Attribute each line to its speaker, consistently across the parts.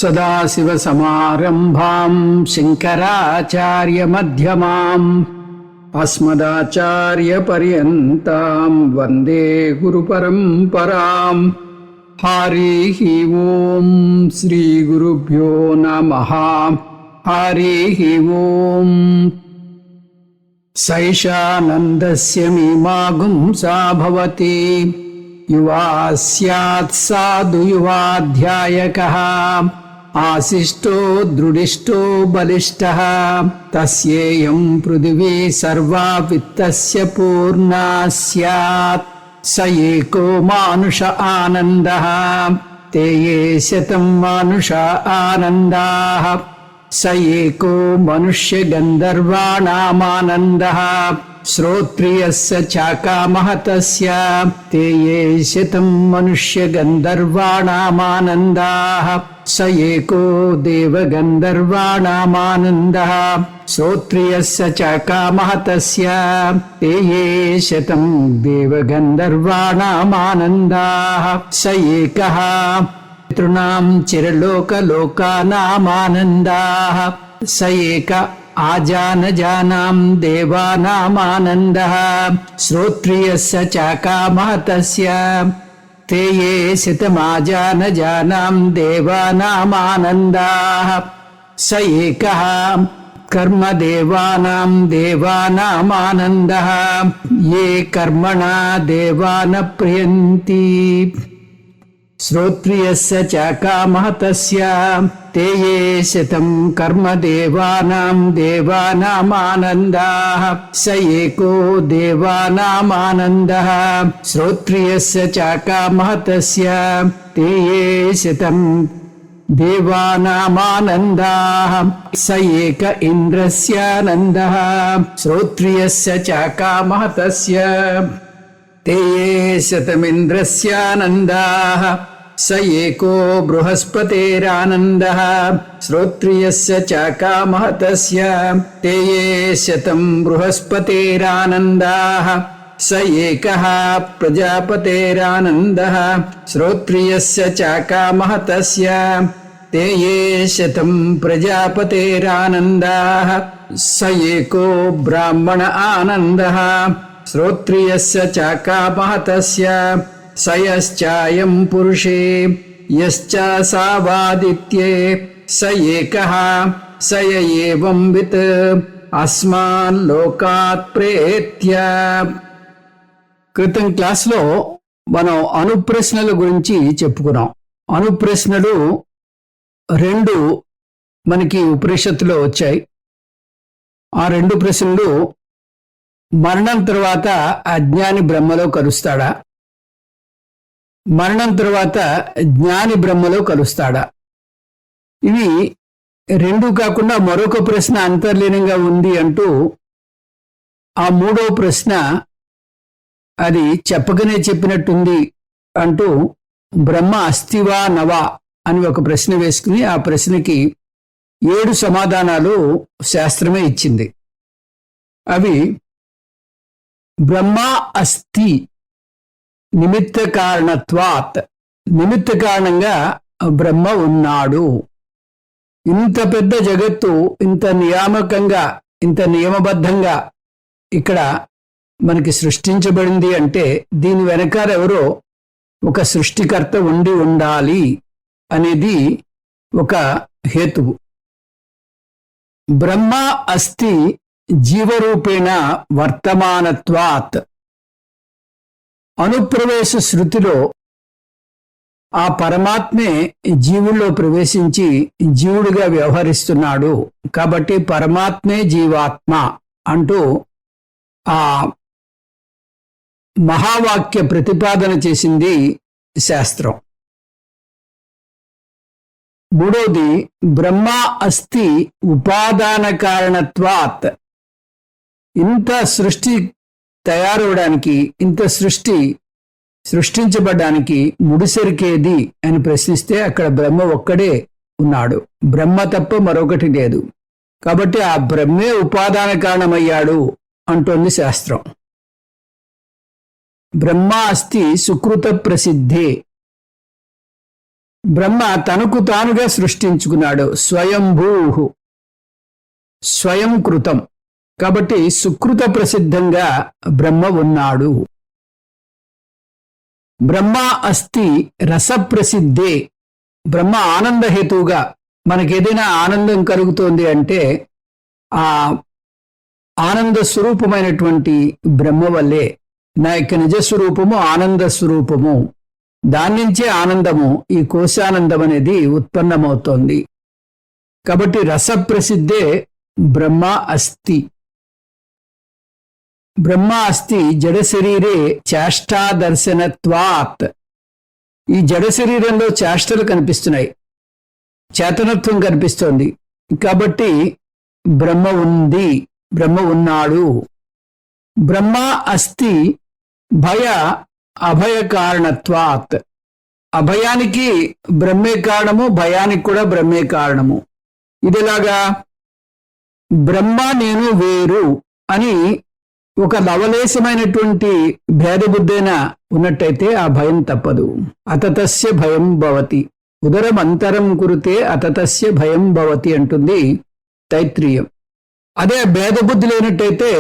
Speaker 1: सदाशिवसमारम्भां शङ्कराचार्यमध्यमाम् अस्मदाचार्यपर्यन्तां वन्दे गुरुपरम्पराम्। हरिः ओं श्रीगुरुभ्यो नमः। हरिः ओं सैषानन्दस्य मीमांसा भवति युवा स्यात् साधु युवाध्यायकः आशिष्टो दृढिष्टो बलिष्ठः तस्येयं पृथिवी सर्वा वित्तस्य पूर्णा स्यात् स एको मानुष आनन्दः ते ये शतं मानुष आनन्दाः स एको मनुष्य गन्धर्वाणामानन्दः श्रोत्रियस्य चाकामः तस्य ते ये शतं मनुष्य गन्धर्वाणामानन्दाः स एको देवगन्धर्वाणामानन्दः श्रोत्रियस्य चाकामः तस्य ते ये शतं देवगन्धर्वाणामानन्दाः स एकः पितॄणां चिरलोकलोकानामानन्दाः स एक आजानजानां देवानामानन्दः श्रोत्रियस्य चाकामः तस्य ते ये शतमाजानजानां देवानामानन्दाः स एकः कर्मदेवानां देवानामानन्दः ये कर्मणा देवान् प्रियन्ति श्रोत्रियस्य चाकामः तस्य ते ये शतं कर्मदेवानां देवानामानन्दाः स एको देवानामानन्दः श्रोत्रियस्य चाकामः तस्य ते ये शतं देवानामानन्दाः स एक इन्द्रस्यानन्दः श्रोत्रियस्य चाकामः तस्य ते ये शतमिन्द्रस्यानन्दाः स एको बृहस्पतेरानन्दः श्रोत्रियस्य चाकामः तस्य ते ये शतं बृहस्पतेरानन्दाः स एकः प्रजापतेरानन्दः श्रोत्रियस्य चाकामः तस्य ते ये शतं प्रजापतेरानन्दाः स एको ब्राह्मण आनन्दः श्रोत्रियस्य चाकामः तस्य स यश्चायं पुरुषे यश्चासावादित्ये स एकः स य एवं वित् अस्मान् लोकात् प्रेत्य। క్రితం క్లాస్లో మనం అనుప్రశ్నల గురించి చెప్పుకున్నాం. అనుప్రశ్నలు రెండు మనకి ఉపనిషత్తులో వచ్చాయి. ఆ రెండు ప్రశ్నలు మరణం తర్వాత అజ్ఞాని బ్రహ్మలో కలుస్తాడా, మరణం తర్వాత జ్ఞాని బ్రహ్మలో కలుస్తాడా? ఇవి రెండు కాకుండా మరొక ప్రశ్న అంతర్లీనంగా ఉంది అంటూ ఆ మూడో ప్రశ్న అది చెప్పకనే చెప్పినట్టుంది అంటూ బ్రహ్మ అస్తివా నవా అని ఒక ప్రశ్న వేసుకుని ఆ ప్రశ్నకి 7 సమాధానాలు శాస్త్రమే ఇచ్చింది. అవి బ్రహ్మ అస్తి నిమిత్త కారణత్వాత్, నిమిత్త కారణంగా బ్రహ్మ ఉన్నాడు. ఇంత పెద్ద జగత్తు ఇంత నియామకంగా ఇంత నియమబద్ధంగా ఇక్కడ మనకి సృష్టించబడింది అంటే దీని వెనకాల ఎవరో ఒక సృష్టికర్త ఉండి ఉండాలి అనేది ఒక హేతువు. బ్రహ్మ అస్తి జీవరూపేణ వర్తమానత్వాత్, అనుప్రవేశ శృతిలో ఆ పరమాత్మే జీవుల్లో ప్రవేశించి జీవుడిగా వ్యవహరిస్తున్నాడు కాబట్టి పరమాత్మే జీవాత్మ అంటూ ఆ మహావాక్య ప్రతిపాదన చేసింది శాస్త్రం. మూడోది బ్రహ్మ అస్తి ఉపాదాన కారణత్వాత్, ఇంత సృష్టి తయారవడానికి ఇంత సృష్టించబడ్డానికి ముడిసరికేది అని ప్రశ్నిస్తే అక్కడ బ్రహ్మ ఒక్కడే ఉన్నాడు, బ్రహ్మ తప్ప మరొకటి లేదు. కాబట్టి ఆ బ్రహ్మే ఉపాదాన కారణమయ్యాడు అంటోంది శాస్త్రం. బ్రహ్మ అస్తి సుకృత ప్రసిద్ధే, బ్రహ్మ తనకు తానుగా సృష్టించుకున్నాడు. స్వయంభూ, స్వయం కృతం. కాబట్టి సుకృత ప్రసిద్ధంగా బ్రహ్మ ఉన్నాడు. బ్రహ్మ అస్తి రసప్రసిద్ధే. బ్రహ్మ ఆనందహేతువుగా, మనకేదైనా ఆనందం కలుగుతోంది అంటే ఆ ఆనంద స్వరూపమైనటువంటి బ్రహ్మ వల్లే. నా యొక్క నిజస్వరూపము ఆనంద స్వరూపము, దాని నుంచే ఆనందము, ఈ కోశానందం అనేది ఉత్పన్నమవుతోంది. కాబట్టి రసప్రసిద్ధే బ్రహ్మ అస్తి. బ్రహ్మ అస్తి జడ శరీరే చేష్టాదర్శనత్వాత్. ఈ జడ శరీరంలో చేష్టలు కనిపిస్తున్నాయి, చేతనత్వం కనిపిస్తోంది. కాబట్టి బ్రహ్మ ఉంది, బ్రహ్మ ఉన్నాడు. బ్రహ్మ అస్తి భయ అభయ కారణత్వాత్. అభయానికి బ్రహ్మే కారణము, భయానికి కూడా బ్రహ్మే కారణము. ఇదిలాగా బ్రహ్మ నేను వేరు అని ఒక లవలేశమైనటువంటి భేదబుద్ధైన ఉన్నట్టయితే ఆ భయం తప్పదు. అతతస్య భయం భవతి, ఉదరం అంతరం కురితే అతతస్య భయం భవతి అంటుంది తైత్రీయం. అదే భేదబుద్ధి లేనట్టయితే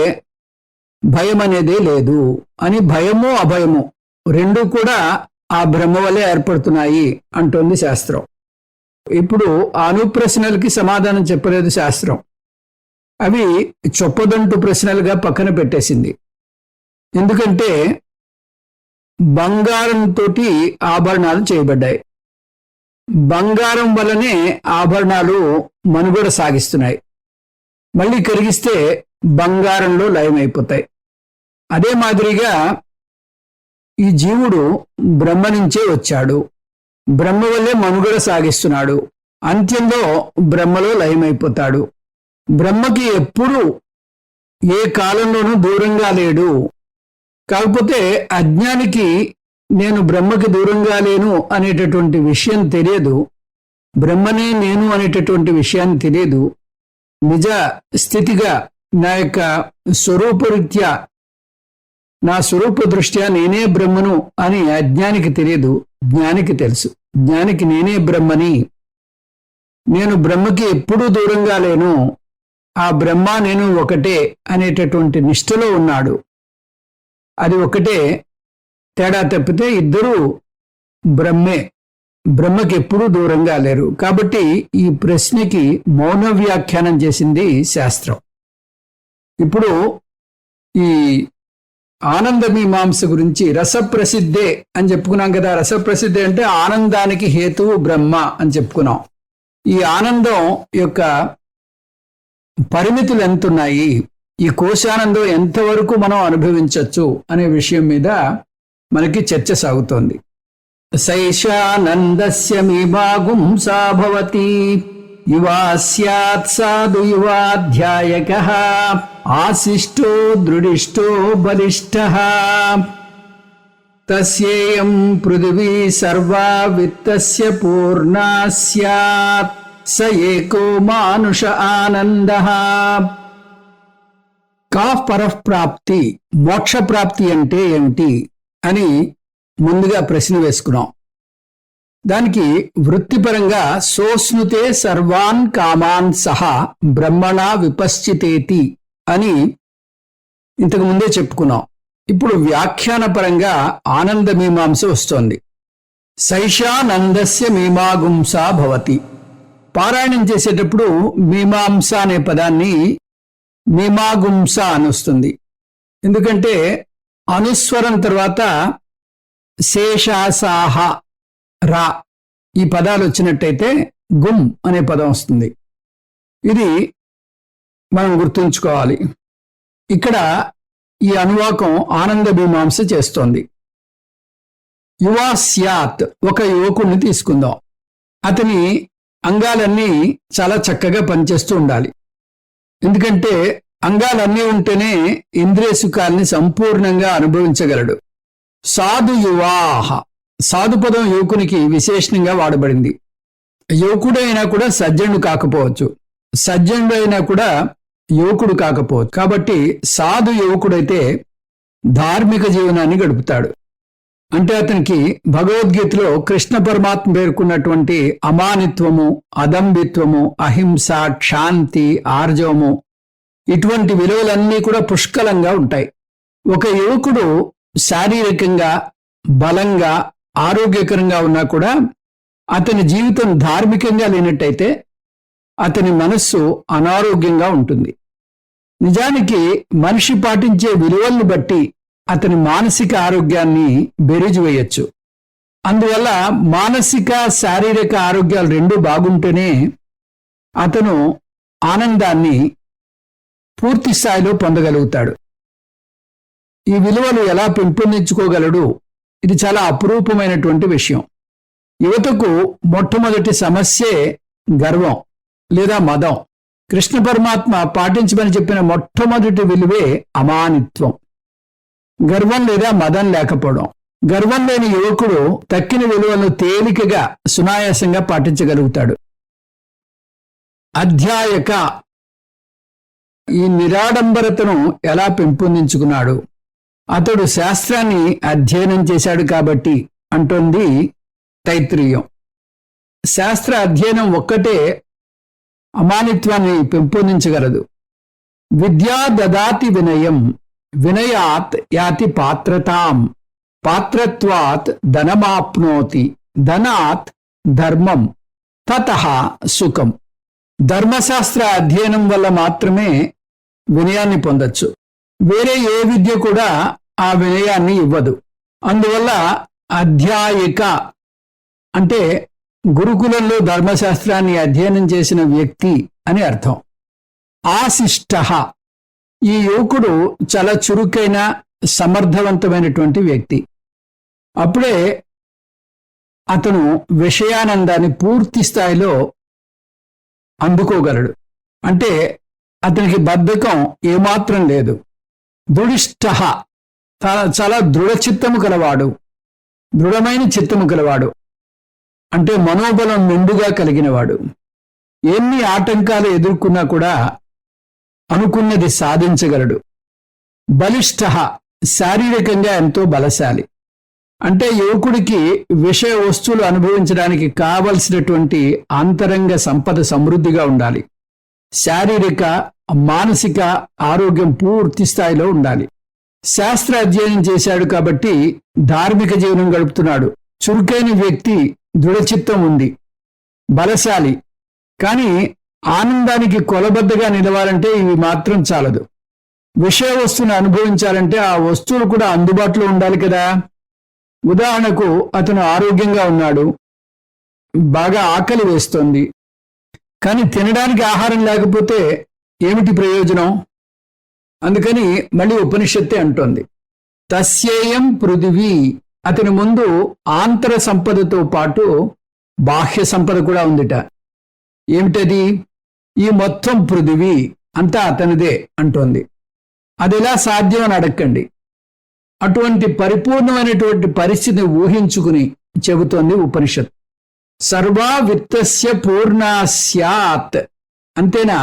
Speaker 1: భయం అనేదే లేదు అని, భయము అభయము రెండు కూడా ఆ బ్రహ్మ వల్లే ఏర్పడుతున్నాయి అంటుంది శాస్త్రం. ఇప్పుడు అనుప్రశ్నలకి సమాధానం చెప్పలేదు శాస్త్రం. అవి చొప్పదంటు ప్రశ్నలుగా పక్కన పెట్టేసింది. ఎందుకంటే బంగారంతో ఆభరణాలు చేయబడ్డాయి. బంగారం వల్లనే ఆభరణాలు మనుగడ సాగిస్తున్నాయి. మళ్ళీ కరిగిస్తే బంగారంలో లయమైపోతాయి. అదే మాదిరిగా ఈ జీవుడు బ్రహ్మ నుంచే వచ్చాడు, బ్రహ్మ వల్లే మనుగడ సాగిస్తున్నాడు, అంత్యంలో బ్రహ్మలో లయమైపోతాడు. బ్రహ్మకి ఎప్పుడు ఏ కాలంలోనూ దూరంగా లేడు. కాకపోతే అజ్ఞానికి నేను బ్రహ్మకి దూరంగా లేను అనేటటువంటి విషయం తెలియదు, బ్రహ్మనే నేను అనేటటువంటి విషయాన్ని తెలియదు. నిజ స్థితిగా నా యొక్క స్వరూపరీత్యా, నా స్వరూప దృష్ట్యా నేనే బ్రహ్మను అని అజ్ఞానికి తెలియదు, జ్ఞానికి తెలుసు. జ్ఞానికి నేనే బ్రహ్మని, నేను బ్రహ్మకి ఎప్పుడూ దూరంగా లేను, ఆ బ్రహ్మ నేను ఒకటే అనేటటువంటి నిష్ఠలో ఉన్నాడు. అది ఒకటే తేడా తప్పితే ఇద్దరూ బ్రహ్మే, బ్రహ్మకి ఎప్పుడూ దూరంగా లేరు. కాబట్టి ఈ ప్రశ్నకి మౌన వ్యాఖ్యానం చేసింది శాస్త్రం. ఇప్పుడు ఈ ఆనంద మీమాంస గురించి రసప్రసిద్ధే అని చెప్పుకున్నాం కదా. రసప్రసిద్ధి అంటే ఆనందానికి హేతువు బ్రహ్మ అని చెప్పుకున్నాం. ఈ ఆనందం యొక్క పరిమితులు ఎంతున్నాయి, ఈ కోశానందం ఎంతవరకు మనం అనుభవించవచ్చు అనే విషయం మీద మనకి చర్చ సాగుతోంది. సైషానందస్య మీమాగుంసా భవతి యువా స్యాత్ సాధు యువాధ్యాయకః ఆశిష్టో దృఢిష్టో బలిష్ఠః తస్యేయం పృథివీ సర్వా విత్తస్య పూర్ణా స్యాత్ స ఏకో మానుష ఆనందః. కా పరఃప్రాప్తి, మోక్ష ప్రాప్తి అంటే ఏమిటి అని ముందుగా ప్రశ్న వేసుకున్నాం. దానికి వృత్తిపరంగా సోస్నుతే సర్వాన్ కామాన్ సహా బ్రహ్మణా విపశ్చితేతి అని ఇంతకు ముందే చెప్పుకున్నాం. ఇప్పుడు వ్యాఖ్యాన పరంగా ఆనంద మీమాంస వస్తోంది. సైషానందస్య మీమాగుంసా భవతి. పారాయణం చేసేటప్పుడు మీమాంస అనే పదాన్ని మీమాగుంస అని వస్తుంది. ఎందుకంటే అనుస్వరం తర్వాత శేషాసాహ రా ఈ పదాలు వచ్చినట్టయితే గుం అనే పదం వస్తుంది. ఇది మనం గుర్తుంచుకోవాలి. ఇక్కడ ఈ అనువాకం ఆనంద మీమాంస చేస్తోంది. యువా స్యాత్, ఒక యువకుడిని తీసుకుందాం. అతని అంగాలన్నీ చాలా చక్కగా పనిచేస్తూ ఉండాలి. ఎందుకంటే అంగాలన్నీ ఉంటేనే ఇంద్రియ సుఖాల్ని సంపూర్ణంగా అనుభవించగలడు. సాధు యువాహ, సాధు పదం యువకునికి విశేషణంగా వాడబడింది. యువకుడైనా కూడా సజ్జనుడు కాకపోవచ్చు, సజ్జనుడు అయినా కూడా యువకుడు కాకపోవచ్చు. కాబట్టి సాధు యువకుడైతే ధార్మిక జీవనాన్ని గడుపుతాడు. అంటే అతనికి భగవద్గీతలో కృష్ణ పరమాత్మ పేర్కొన్నటువంటి అమానిత్వము, అదంబిత్వము, అహింస, క్షాంతి, ఆర్జవము ఇటువంటి విలువలన్నీ కూడా పుష్కలంగా ఉంటాయి. ఒక యువకుడు శారీరకంగా బలంగా ఆరోగ్యకరంగా ఉన్నా కూడా అతని జీవితం ధార్మికంగా లేనట్టయితే అతని మనస్సు అనారోగ్యంగా ఉంటుంది. నిజానికి మనిషి పాటించే విలువలను బట్టి అతని మానసిక ఆరోగ్యాన్ని బెరీజు వేయొచ్చు. అందువల్ల మానసిక శారీరక ఆరోగ్యాలు రెండూ బాగుంటేనే అతను ఆనందాన్ని పూర్తి స్థాయిలో పొందగలుగుతాడు. ఈ విలువలు ఎలా పెంపొందించుకోగలడు? ఇది చాలా అపురూపమైనటువంటి విషయం. యువతకు మొట్టమొదటి సమస్యే గర్వం లేదా మదం. కృష్ణ పరమాత్మ పాటించమని చెప్పిన మొట్టమొదటి విలువే అమానిత్వం, గర్వం లేదా మదం లేకపోవడం. గర్వం లేని యువకుడు తక్కిన విలువలను తేలికగా సునాయాసంగా పాటించగలుగుతాడు. అధ్యాయక ఈ నిరాడంబరతను ఎలా పెంపొందించుకున్నాడు? అతడు శాస్త్రాన్ని అధ్యయనం చేశాడు కాబట్టి అంటోంది తైత్రీయం. శాస్త్ర అధ్యయనం ఒక్కటే అమానిత్వాన్ని పెంపొందించగలదు. విద్యా దదాతి వినయం, వినయాత్ యాతి పాత్రతాం, పాత్రత్వాత్ ధనమాప్నోతి, ధనాత్ ధర్మం, తతః సుఖం. ధర్మశాస్త్ర అధ్యయనం వల్ల మాత్రమే వినయాన్ని పొందొచ్చు. వేరే ఏ విద్య కూడా ఆ వినయాన్ని ఇవ్వదు. అందువల్ల అధ్యాయిక అంటే గురుకులంలో ధర్మశాస్త్రాన్ని అధ్యయనం చేసిన వ్యక్తి అని అర్థం. ఆశిష్ట, ఈ యువకుడు చాలా చురుకైన సమర్థవంతమైనటువంటి వ్యక్తి. అప్పుడే అతను విషయానందాన్ని పూర్తి స్థాయిలో అందుకోగలడు. అంటే అతనికి బద్ధకం ఏమాత్రం లేదు. దృఢిష్ట, చాలా దృఢ చిత్తము కలవాడు, దృఢమైన చిత్తము కలవాడు. అంటే మనోబలం మెండుగా కలిగినవాడు. ఎన్ని ఆటంకాలు ఎదుర్కొన్నా కూడా అనుకున్నది సాధించగలడు. బలిష్ట, శారీరకంగా ఎంతో బలశాలి. అంటే యువకుడికి విషయ వస్తువులు అనుభవించడానికి కావలసినటువంటి అంతరంగ సంపద సమృద్ధిగా ఉండాలి. శారీరక మానసిక ఆరోగ్యం పూర్తి స్థాయిలో ఉండాలి. శాస్త్ర అధ్యయనం చేశాడు కాబట్టి ధార్మిక జీవనం గడుపుతున్నాడు. చురుకైన వ్యక్తి, దృఢచిత్తం ఉంది, బలశాలి. కానీ ఆనందానికి కొలబద్దగా నిలవాలంటే ఇవి మాత్రం చాలదు. విషయ వస్తువును అనుభవించాలంటే ఆ వస్తువులు కూడా అందుబాటులో ఉండాలి కదా. ఉదాహరణకు అతను ఆరోగ్యంగా ఉన్నాడు, బాగా ఆకలి వేస్తోంది, కానీ తినడానికి ఆహారం లేకపోతే ఏమిటి ప్రయోజనం? అందుకని మళ్ళీ ఉపనిషత్తే అంటోంది, తస్యేయం పృథివీ. అతని ముందు ఆంతర సంపదతో పాటు బాహ్య సంపద కూడా ఉందిట. ఏమిటది? ఈ మొత్తం పృథివీ అంతా అతనిదే అంటోంది. అది ఎలా సాధ్యం అని అడక్కండి. అటువంటి పరిపూర్ణమైనటువంటి పరిస్థితిని ఊహించుకుని చెబుతోంది ఉపనిషత్. సర్వా విత్తస్య పూర్ణా స్యాత్. అంతేనా?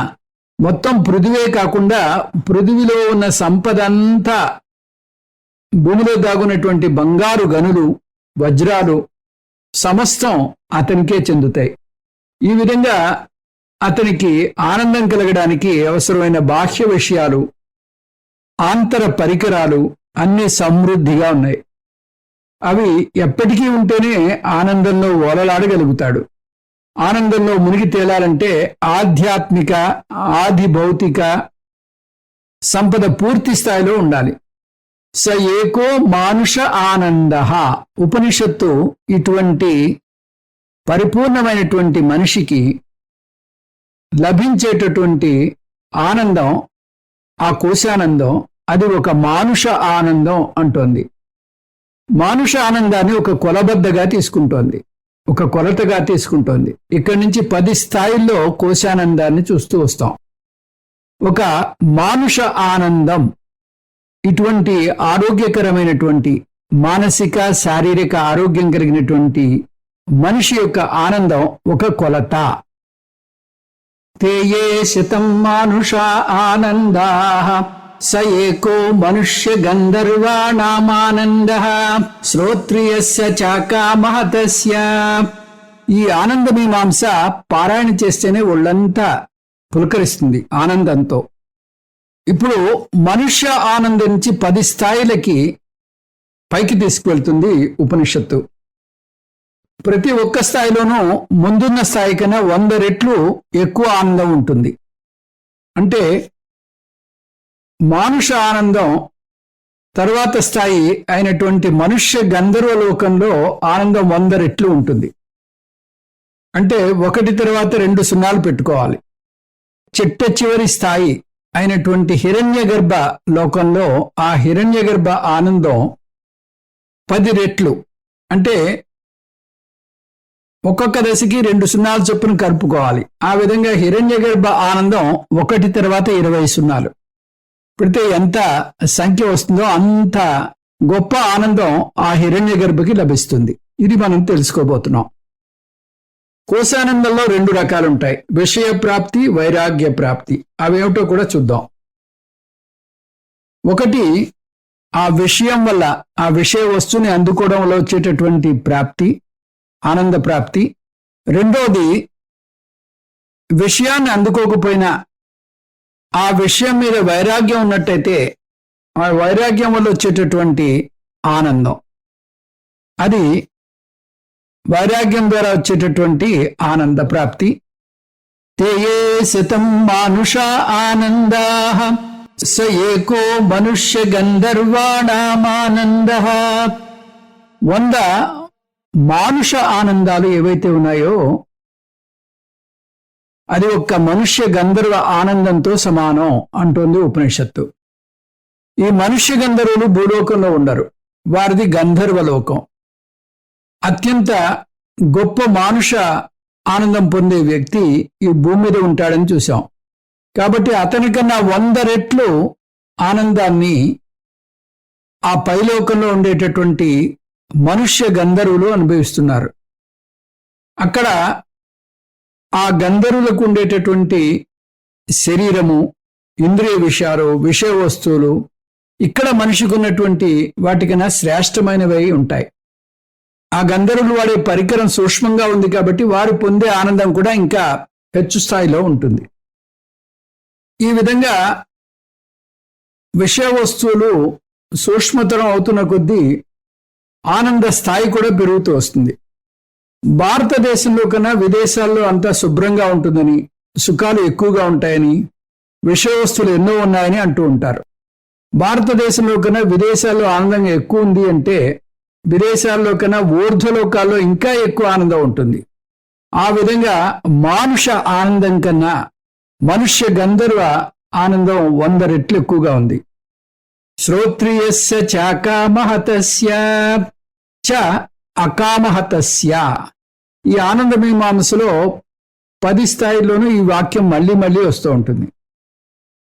Speaker 1: మొత్తం పృథివే కాకుండా పృథివిలో ఉన్న సంపద అంతా, భూమిలో దాగున్నటువంటి బంగారు గనులు, వజ్రాలు సమస్తం అతనికే చెందుతాయి. ఈ విధంగా అతనికి ఆనందం కలగడానికి అవసరమైన బాహ్య విషయాలు, ఆంతర పరికరాలు అన్నీ సమృద్ధిగా ఉన్నాయి. అవి ఎప్పటికీ ఉంటేనే ఆనందంలో ఓలలాడగలుగుతాడు. ఆనందంలో మునిగి తేలాలంటే ఆధ్యాత్మిక, ఆది భౌతిక సంపద పూర్తి స్థాయిలో ఉండాలి. స ఏకో మానుష ఆనంద. ఉపనిషత్తు ఇటువంటి పరిపూర్ణమైనటువంటి మనిషికి లభించేటటువంటి ఆనందం, ఆ కోశానందం, అది ఒక మానుష ఆనందం అంటోంది. మానుష ఆనందాన్ని ఒక కొలబద్దగా తీసుకుంటోంది, ఒక కొలతగా తీసుకుంటోంది. ఇక్కడి నుంచి 10 స్థాయిల్లో కోశానందాన్ని చూస్తూ వస్తాం. ఒక మానుష ఆనందం, ఇటువంటి ఆరోగ్యకరమైనటువంటి మానసిక శారీరక ఆరోగ్యం కలిగినటువంటి మనిషి యొక్క ఆనందం ఒక కొలత. తేయే శతం మానుష ఆనందా స ఏకో మనుష్య గంధర్వాణామానందః శ్రోత్రియస్య చాకామహతస్య. ఈ ఆనంద మీమాంస పారాయణ చేస్తేనే ఒళ్ళంతా పులకరిస్తుంది ఆనందంతో. ఇప్పుడు మనుష్య ఆనందం నుంచి 10 స్థాయిలకి పైకి తీసుకువెళ్తుంది ఉపనిషత్తు. ప్రతి ఒక్క స్థాయిలోనూ ముందున్న స్థాయి కన్నా 100 రెట్లు ఎక్కువ ఆనందం ఉంటుంది. అంటే మానుష ఆనందం తర్వాత స్థాయి అయినటువంటి మనుష్య గంధర్వ లోకంలో ఆనందం 100 రెట్లు ఉంటుంది. అంటే 1 తర్వాత 2 సున్నాలు పెట్టుకోవాలి. చిట్ట చివరి స్థాయి అయినటువంటి హిరణ్యగర్భ లోకంలో ఆ హిరణ్యగర్భ ఆనందం 10 రెట్లు. అంటే ఒక్కొక్క దశకి 2 సున్నాలు చొప్పున కలుపుకోవాలి. ఆ విధంగా హిరణ్యగర్భ ఆనందం 1 తర్వాత 20 సున్నాలు పెడితే ఎంత సంఖ్య వస్తుందో అంత గొప్ప ఆనందం ఆ హిరణ్యగర్భకి లభిస్తుంది. ఇది మనం తెలుసుకోబోతున్నాం. కోశానందంలో 2 రకాలుంటాయి, విషయ ప్రాప్తి, వైరాగ్య ప్రాప్తి. అవేమిటో కూడా చూద్దాం. ఒకటి ఆ విషయం వల్ల ఆ విషయ వస్తువుని అందుకోవడంలో వచ్చేటటువంటి ప్రాప్తి, ఆనంద ప్రాప్తి. రెండోది విషయాన్ని అందుకోకపోయినా ఆ విషయం మీద వైరాగ్యం ఉన్నట్టయితే ఆ వైరాగ్యం వల్ల వచ్చేటటువంటి ఆనందం, అది వైరాగ్యం ద్వారా వచ్చేటటువంటి ఆనంద ప్రాప్తి. తేయే శతం మానుష ఆనందాః స ఏకో మనుష్య గంధర్వాణామానందః. 100 మానుష ఆనందాలు ఏవైతే ఉన్నాయో అది ఒక్క మనుష్య గంధర్వ ఆనందంతో సమానం అంటోంది ఉపనిషత్తు. ఈ మనుష్య గంధర్వులు భూలోకంలో ఉండరు, వారిది గంధర్వలోకం. అత్యంత గొప్ప మానుష ఆనందం పొందే వ్యక్తి ఈ భూమి మీద ఉంటాడని చూశాం. కాబట్టి అతనికన్నా 100 రెట్లు ఆనందాన్ని ఆ పైలోకంలో ఉండేటటువంటి మనుష్య గంధర్వులు అనుభవిస్తున్నారు. అక్కడ ఆ గంధర్వులకు ఉండేటటువంటి శరీరము, ఇంద్రియ విషయాలు, విషయ వస్తువులు ఇక్కడ మనిషికి ఉన్నటువంటి వాటికన్నా శ్రేష్టమైనవి ఉంటాయి. ఆ గంధర్వులు వాడే పరికరం సూక్ష్మంగా ఉంది కాబట్టి వారు పొందే ఆనందం కూడా ఇంకా హెచ్చు స్థాయిలో ఉంటుంది. ఈ విధంగా విషయ వస్తువులు సూక్ష్మతరం అవుతున్న కొద్దీ ఆనంద స్థాయి కూడా పెరుగుతూ వస్తుంది. భారతదేశంలో కన్నా విదేశాల్లో అంతా శుభ్రంగా ఉంటుందని, సుఖాలు ఎక్కువగా ఉంటాయని, విషయ వస్తువులు ఎన్నో ఉన్నాయని అంటూ ఉంటారు. భారతదేశంలో కన్నా విదేశాల్లో ఆనందంగా ఎక్కువ ఉంది అంటే విదేశాల్లో కన్నా ఊర్ధ్వలోకాల్లో ఇంకా ఎక్కువ ఆనందం ఉంటుంది. ఆ విధంగా మానుష ఆనందం కన్నా మనుష్య గంధర్వ ఆనందం 100 రెట్లు ఎక్కువగా ఉంది. శ్రోత్రియస్య చాకామహతస్య చ అకామహతస్య. ఈ ఆనంద మీమాంసలో 10 స్థాయిల్లోనూ ఈ వాక్యం మళ్ళీ మళ్ళీ వస్తూ ఉంటుంది.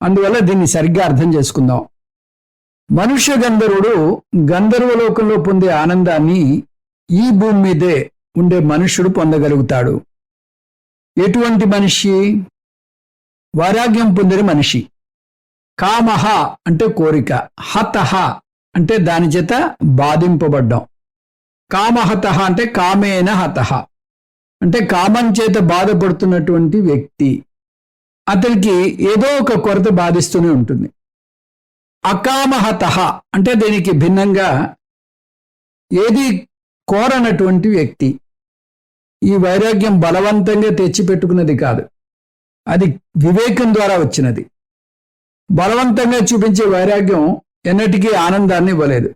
Speaker 1: అందువల్ల దీన్ని సరిగ్గా అర్థం చేసుకుందాం. మనుష్య గంధర్వుడు గంధర్వలోకంలో పొందే ఆనందాన్ని ఈ భూమి మీదే ఉండే మనుష్యుడు పొందగలుగుతాడు. ఎటువంటి మనిషి? వైరాగ్యం పొందిన మనిషి. కామహ అంటే కోరిక, హతహ అంటే దాని చేత బాధింపబడ్డాం. కామహత అంటే కామేన హతః అంటే కామం చేత బాధపడుతున్నటువంటి వ్యక్తి. అతనికి ఏదో ఒక కొరత బాధిస్తూనే ఉంటుంది. అకామహత అంటే దీనికి భిన్నంగా ఏది కోరనటువంటి వ్యక్తి. ఈ వైరాగ్యం బలవంతంగా తెచ్చిపెట్టుకున్నది కాదు, అది వివేకం ద్వారా వచ్చినది. బలవంతంగా చూపించే వైరాగ్యం ఎన్నటికీ ఆనందాన్ని ఇవ్వలేదు.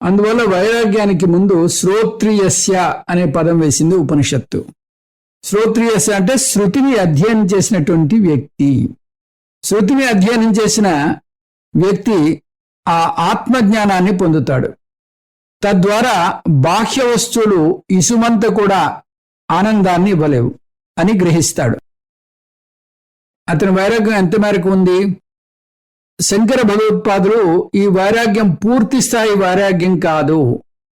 Speaker 1: అందువల్ల వైరాగ్యానికి ముందు శ్రోత్రియస్య అనే పదం వేసింది ఉపనిషత్తు. శ్రోత్రియస్య అంటే శృతిని అధ్యయనం చేసినటువంటి వ్యక్తి. శృతిని అధ్యయనం చేసిన వ్యక్తి ఆ ఆత్మజ్ఞానాన్ని పొందుతాడు. తద్వారా బాహ్య వస్తువులు ఇసుమంత కూడా ఆనందాన్ని ఇవ్వలేవు అని గ్రహిస్తాడు. అతని వైరాగ్యం ఎంత మేరకు ఉంది? శంకర భగవత్పాదులు ఈ వైరాగ్యం పూర్తి స్థాయి వైరాగ్యం కాదు,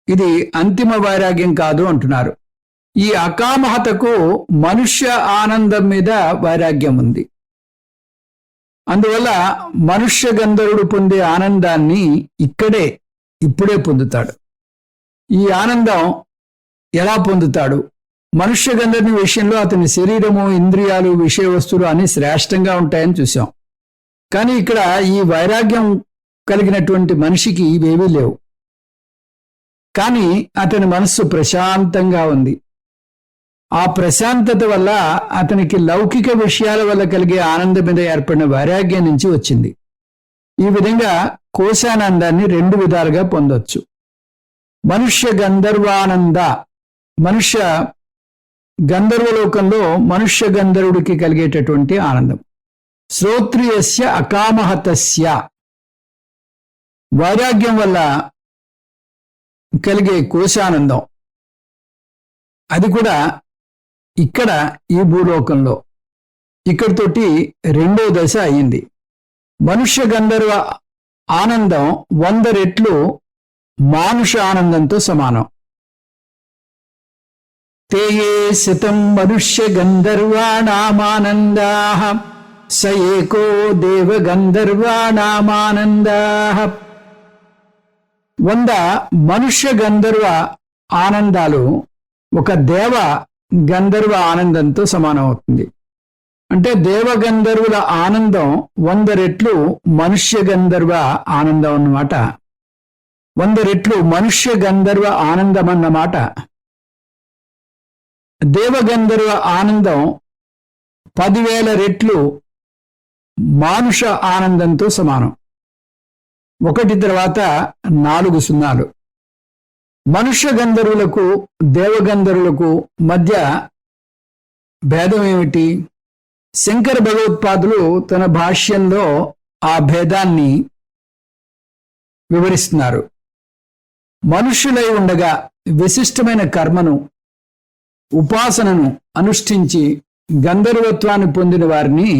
Speaker 1: ఇది అంతిమ వైరాగ్యం కాదు అంటున్నారు. ఈ అకామహతకు మనుష్య ఆనందం మీద వైరాగ్యం ఉంది. అందువల్ల మనుష్య గంధర్వుడు పొందే ఆనందాన్ని ఇప్పుడే పొందుతాడు. ఈ ఆనందం ఎలా పొందుతాడు? మనుష్య గంధర్వుని విషయంలో అతని శరీరము, ఇంద్రియాలు, విషయ వస్తువులు అన్ని శ్రేష్టంగా ఉంటాయని చూసాం. కానీ ఇక్కడ ఈ వైరాగ్యం కలిగినటువంటి మనిషికి ఇవేవీ లేవు. కానీ అతని మనస్సు ప్రశాంతంగా ఉంది. ఆ ప్రశాంతత వల్ల అతనికి లౌకిక విషయాల వల్ల కలిగే ఆనందం మీద ఏర్పడిన వైరాగ్యం నుంచి వచ్చింది. ఈ విధంగా కోశానందాన్ని 2 విధాలుగా పొందొచ్చు. మనుష్య గంధర్వానంద, మనుష్య గంధర్వలోకంలో మనుష్య గంధర్వుడికి కలిగేటటువంటి ఆనందం. శ్రోత్రియస్య అకామహతస్య, వైరాగ్యం వల్ల కలిగే కోశానందం, అది కూడా ఇక్కడ ఈ భూలోకంలో. ఇక్కడితోటి 2వ దశ అయింది. మనుష్య గంధర్వ ఆనందం 100 రెట్లు మానుష ఆనందంతో సమానం. తేయే శతం మనుష్య గంధర్వాణామానందాః స ఏకో దేవ గంధర్వాణామానందాః. 100 మనుష్య గంధర్వ ఆనందాలు ఒక దేవ గంధర్వ ఆనందంతో సమానం అవుతుంది. అంటే దేవ గంధర్వుల ఆనందం 100 రెట్లు మనుష్య గంధర్వ ఆనందం అన్నమాట. 100 రెట్లు మనుష్య గంధర్వ ఆనందం అన్నమాట. దేవగంధర్వ ఆనందం 10,000 రెట్లు మానుష ఆనందంతో సమానం. 1 తర్వాత 4 సున్నాలు. మనుష్య గంధర్వులకు దేవగంధర్వులకు మధ్య భేదం ఏమిటి? శంకర భగవత్పాదులు తన భాష్యంలో ఆ భేదాన్ని వివరిస్తున్నారు. మనుష్యులై ఉండగా విశిష్టమైన కర్మను, ఉపాసనను అనుష్ఠించి గంధర్వత్వాన్ని పొందిన వారిని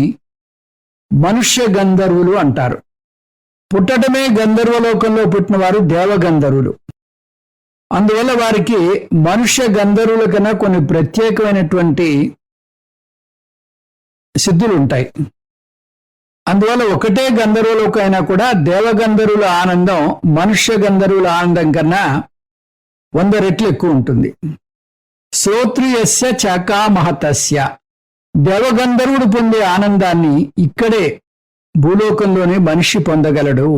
Speaker 1: మనుష్య గంధర్వులు అంటారు. పుట్టడమే గంధర్వలోకంలో పుట్టిన వారు దేవగంధర్వులు. అందువల్ల వారికి మనుష్య గంధర్వుల కన్నా కొన్ని ప్రత్యేకమైనటువంటి సిద్ధులు ఉంటాయి. అందువల్ల ఒకటే గంధర్వలోకం అయినా కూడా దేవగంధర్వుల ఆనందం మనుష్య గంధర్వుల ఆనందం కన్నా 100 రెట్లు ఎక్కువ ఉంటుంది. శ్రోత్రియస్య చకామహతస్య, దేవగంధర్వుడు పొందే ఆనందాన్ని ఇక్కడే భూలోకంలోనే మనిషి పొందగలడు.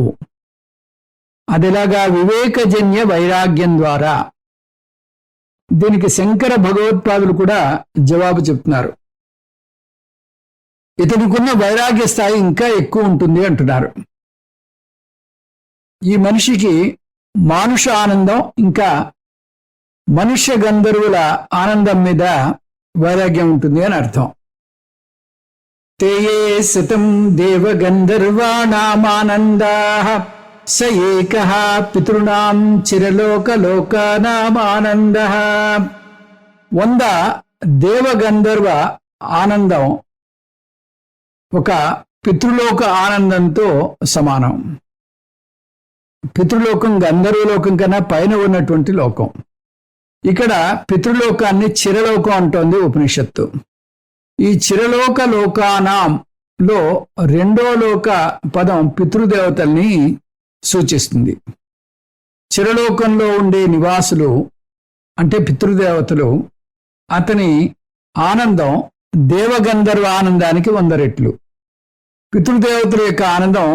Speaker 1: అదిలాగా వివేకజన్య వైరాగ్యం ద్వారా. దీనికి శంకర భగవత్పాదులు కూడా జవాబు చెప్తున్నారు. ఇతడికున్న వైరాగ్య స్థాయి ఇంకా ఎక్కువ ఉంటుంది అంటున్నారు. ఈ మనిషికి మానుష ఆనందం ఇంకా మనుష్య గంధర్వుల ఆనందం మీద వైరాగ్యం ఉంటుంది అని అర్థం. తేయే శతం దేవ గంధర్వాణామానందాః స ఏకః పితృణాం చిరలోకలోకానామానందః. 100 దేవగంధర్వ ఆనందం ఒక పితృలోక ఆనందంతో సమానం. పితృలోకం గంధర్వలోకం కన్నా పైన ఉన్నటువంటి లోకం. ఇక్కడ పితృలోకాన్ని చిరలోకం అంటోంది ఉపనిషత్తు. ఈ చిరలోక లోకానాంలో 2వ లోక పదం పితృదేవతల్ని సూచిస్తుంది. చిరలోకంలో ఉండే నివాసులు అంటే పితృదేవతలు, అతని ఆనందం దేవగంధర్వ ఆనందానికి 100 రెట్లు. పితృదేవతల యొక్క ఆనందం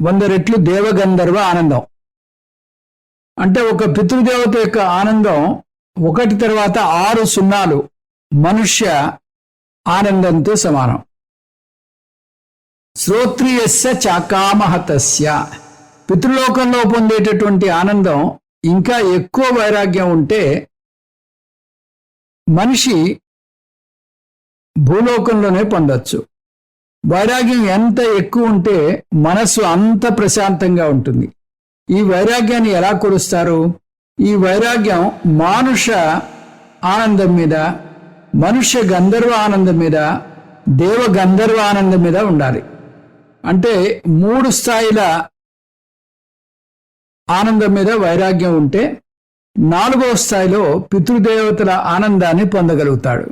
Speaker 1: 100 రెట్లు దేవగంధర్వ ఆనందం. అంటే ఒక పితృదేవత యొక్క ఆనందం 1 తర్వాత 6 సున్నాలు మనుష్య ఆనందంతో సమానం. శ్రోత్రియస్య చకామహతస్య, పితృలోకంలో పొందేటటువంటి ఆనందం ఇంకా ఎక్కువ వైరాగ్యం ఉంటే మనిషి భూలోకంలోనే పొందొచ్చు. వైరాగ్యం ఎంత ఎక్కువ ఉంటే మనస్సు అంత ప్రశాంతంగా ఉంటుంది. ఈ వైరాగ్యాన్ని ఎలా కొలుస్తారు? ఈ వైరాగ్యం మానుష ఆనందం మీద, మనుష్య గంధర్వ ఆనందం మీద, దేవ గంధర్వ ఆనందం మీద ఉండాలి. అంటే 3 స్థాయిల ఆనందం మీద వైరాగ్యం ఉంటే 4వ స్థాయిలో పితృదేవతల ఆనందాన్ని పొందగలుగుతాడు.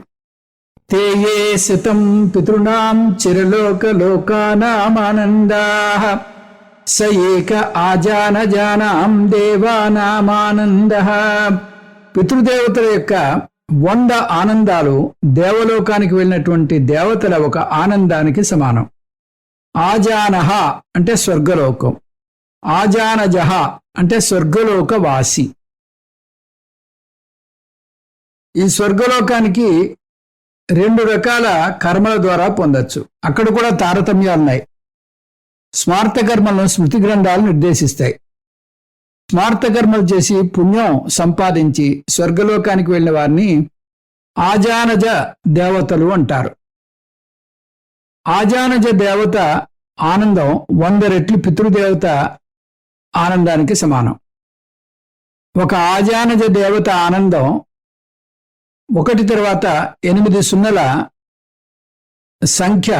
Speaker 1: తే యే శతం పితॄణాం చిరలోకలోకానామానందాః స ఏక ఆజానజానాం దేవానామానందః. పితృదేవతల యొక్క 100 ఆనందాలు దేవలోకానికి వెళ్ళినటువంటి దేవతల ఒక ఆనందానికి సమానం. ఆజానహ అంటే స్వర్గలోకం, ఆజానజహ అంటే స్వర్గలోక వాసి. ఈ స్వర్గలోకానికి 2 రకాల కర్మల ద్వారా పొందొచ్చు. అక్కడ కూడా తారతమ్యాలున్నాయి. స్మార్త కర్మలను స్మృతి గ్రంథాలు నిర్దేశిస్తాయి. స్మార్త కర్మలు చేసి పుణ్యం సంపాదించి స్వర్గలోకానికి వెళ్ళిన వారిని ఆజానజ దేవతలు అంటారు. ఆజానజ దేవత ఆనందం 100 రెట్లు పితృదేవత ఆనందానికి సమానం. ఒక ఆజానజ దేవత ఆనందం 1 తర్వాత 8 సున్నల సంఖ్య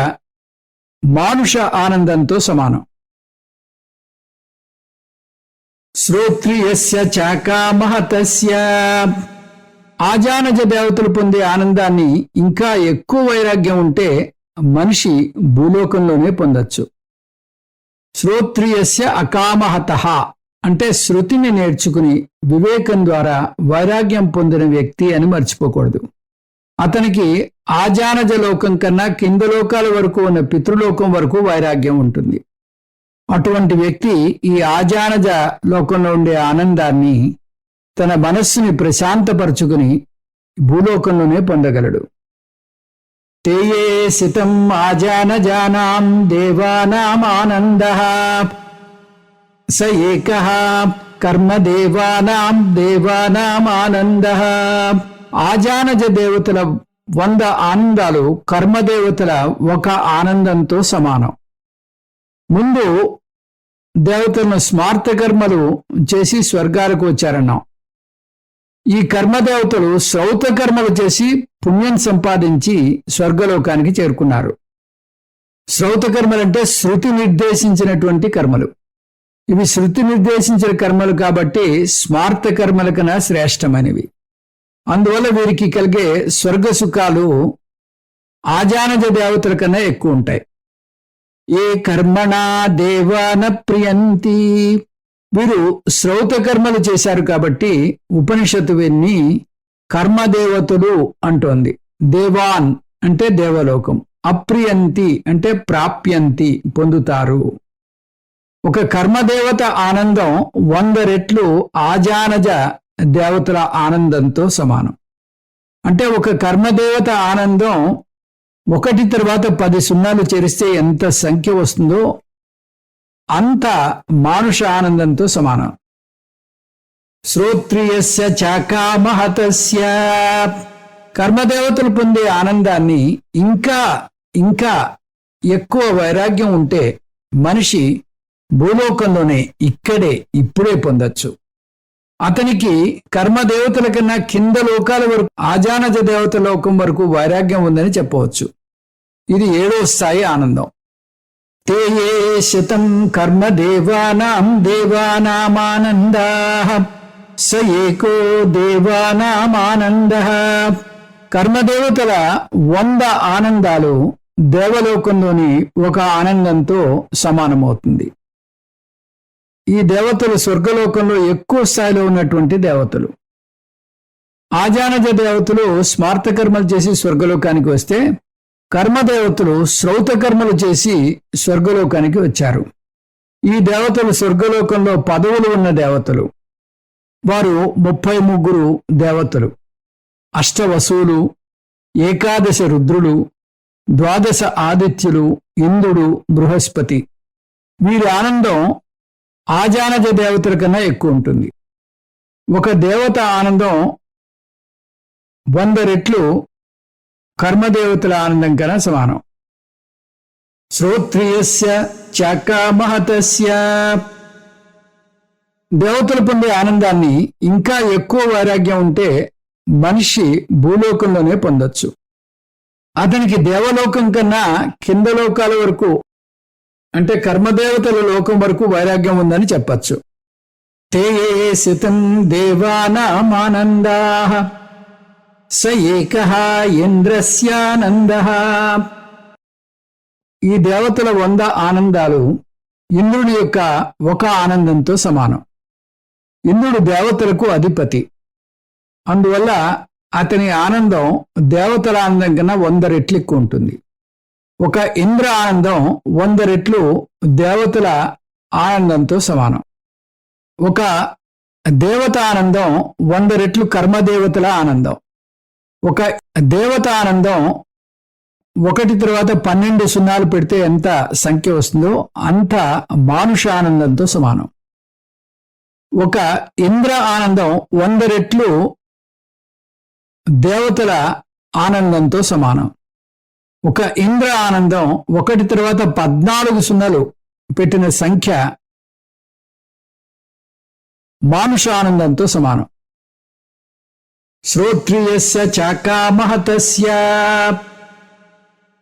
Speaker 1: మానుష ఆనందంతో సమానం. శ్రోత్రియస్య చాకామహతస్య. ఆజానజ దేవతలు పొందే ఆనందాన్ని ఇంకా ఎక్కువ వైరాగ్యం ఉంటే మనిషి భూలోకంలోనే పొందొచ్చు. శ్రోత్రియస్య అకామహతః అంటే శృతిని నేర్చుకుని వివేకం ద్వారా వైరాగ్యం పొందిన వ్యక్తి అని మర్చిపోకూడదు. అతనికి ఆజానజ లోకం కన్నా కింద లోకాల వరకు ఉన్న పితృలోకం వరకు వైరాగ్యం ఉంటుంది. అటువంటి వ్యక్తి ఈ ఆజానజ లోకంలో ఉండే ఆనందాన్ని తన మనస్సుని ప్రశాంతపరుచుకుని భూలోకంలోనే పొందగలడు. తే యే శతం ఆజానజానాం దేవానామానందః స ఏకః కర్మదేవానాం దేవానామానందః. ఆజానజ దేవతల 100 ఆనందాలు కర్మదేవతల 1 ఆనందంతో సమానం. ముందు దేవతలను స్మార్త కర్మలు చేసి స్వర్గాలకు వచ్చారన్నాం. ఈ కర్మదేవతలు శ్రౌత కర్మలు చేసి పుణ్యం సంపాదించి స్వర్గలోకానికి చేరుకున్నారు. శ్రౌత కర్మలంటే శృతి నిర్దేశించినటువంటి కర్మలు. ఇవి శృతి నిర్దేశించిన కర్మలు కాబట్టి స్మార్త కర్మల కన్నా శ్రేష్టమైనవి. అందువల్ల వీరికి కలిగే స్వర్గ సుఖాలు ఆజానజ దేవతల కన్నా ఎక్కువ ఉంటాయి. ఏ కర్మణా దేవాన ప్రియంతి. వీరు శ్రౌత కర్మలు చేశారు కాబట్టి ఉపనిషత్తు వీరిని కర్మదేవతలు అంటోంది. దేవాన్ అంటే దేవలోకం, అప్రియంతి అంటే ప్రాప్యంతి పొందుతారు. ఒక కర్మదేవత ఆనందం 100 రెట్లు ఆజానజ దేవతల ఆనందంతో సమానం. అంటే ఒక కర్మదేవత ఆనందం 1 తర్వాత 10 సున్నాలు చేరిస్తే ఎంత సంఖ్య వస్తుందో అంత మానుష ఆనందంతో సమానం. శ్రోత్రియస్య చాకామహతస్య. కర్మదేవతలు పొందే ఆనందాన్ని ఇంకా ఇంకా ఎక్కువ వైరాగ్యం ఉంటే మనిషి భూలోకంలోనే ఇక్కడే ఇప్పుడే పొందొచ్చు. అతనికి కర్మదేవతల కన్నా కింద లోకాల వరకు ఆజానజ దేవత లోకం వరకు వైరాగ్యం ఉందని చెప్పవచ్చు. ఇది 7వ స్థాయి ఆనందం. తే యే శతం కర్మదేవానాం దేవానామానందాః స ఏకో దేవానామానందః. కర్మదేవతల 100 ఆనందాలు దేవలోకంలోని 1 ఆనందంతో సమానమవుతుంది. ఈ దేవతలు స్వర్గలోకంలో ఎక్కువ స్థాయిలో ఉన్నటువంటి దేవతలు. ఆజానజ దేవతలు స్మార్త కర్మలు చేసి స్వర్గలోకానికి వస్తే కర్మదేవతలు శ్రౌత కర్మలు చేసి స్వర్గలోకానికి వచ్చారు. ఈ దేవతలు స్వర్గలోకంలో పదవులు ఉన్న దేవతలు. వారు 33 దేవతలు, అష్టవసువులు, 11 రుద్రులు, 12 ఆదిత్యులు, ఇంద్రుడు, బృహస్పతి. వీరి ఆనందం ఆజానజ దేవతల కన్నా ఎక్కువ ఉంటుంది. ఒక దేవత ఆనందం 100 రెట్లు కర్మదేవతల ఆనందం కన్నా సమానం. శ్రోత్రియస్య చాకామహతస్య. దేవతలు పొందే ఆనందాన్ని ఇంకా ఎక్కువ వైరాగ్యం ఉంటే మనిషి భూలోకంలోనే పొందొచ్చు. అతనికి దేవలోకం కన్నా కింద లోకాల వరకు అంటే కర్మదేవతల లోకం వరకు వైరాగ్యం ఉందని చెప్పచ్చు. తే శతం దేవానామానందాః స ఏకః ఇంద్రస్యానందః. ఈ దేవతల 100 ఆనందాలు ఇంద్రుడి యొక్క ఒక ఆనందంతో సమానం. ఇంద్రుడు దేవతలకు అధిపతి, అందువల్ల అతని ఆనందం దేవతల ఆనందం కన్నా 100 రెట్లు ఎక్కువ ఉంటుంది. ఒక ఇంద్ర ఆనందం 100 రెట్లు దేవతల ఆనందంతో సమానం. ఒక దేవత ఆనందం 100 రెట్లు కర్మదేవతల ఆనందం. ఒక దేవత ఆనందం 1 తర్వాత 12 సున్నాలు పెడితే ఎంత సంఖ్య వస్తుందో అంత మానుష ఆనందంతో సమానం. ఒక ఇంద్ర ఆనందం 100 రెట్లు దేవతల ఆనందంతో సమానం. ఒక ఇంద్ర ఆనందం 1 తర్వాత 14 సున్నాలు పెట్టిన సంఖ్య మానుష ఆనందంతో సమానం. శ్రోత్రియస్య చాకామహతస్య.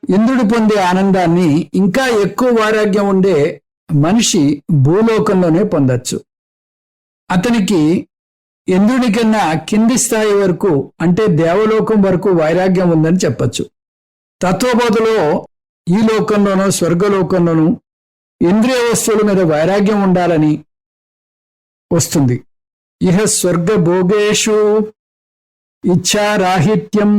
Speaker 1: ఇంద్రుడు పొందే ఆనందాన్ని ఇంకా ఎక్కువ వైరాగ్యం ఉండే మనిషి భూలోకంలోనే పొందొచ్చు. అతనికి ఇంద్రుడి కన్నా కింది స్థాయి వరకు అంటే దేవలోకం వరకు వైరాగ్యం ఉందని చెప్పచ్చు. తత్వబోధలో ఈ లోకంలోనూ స్వర్గలోకంలోనూ ఇంద్రియ వస్తువుల మీద వైరాగ్యం ఉండాలని వస్తుంది. ఇహ స్వర్గ భోగేషు ఇచ్ఛారాహిత్యం.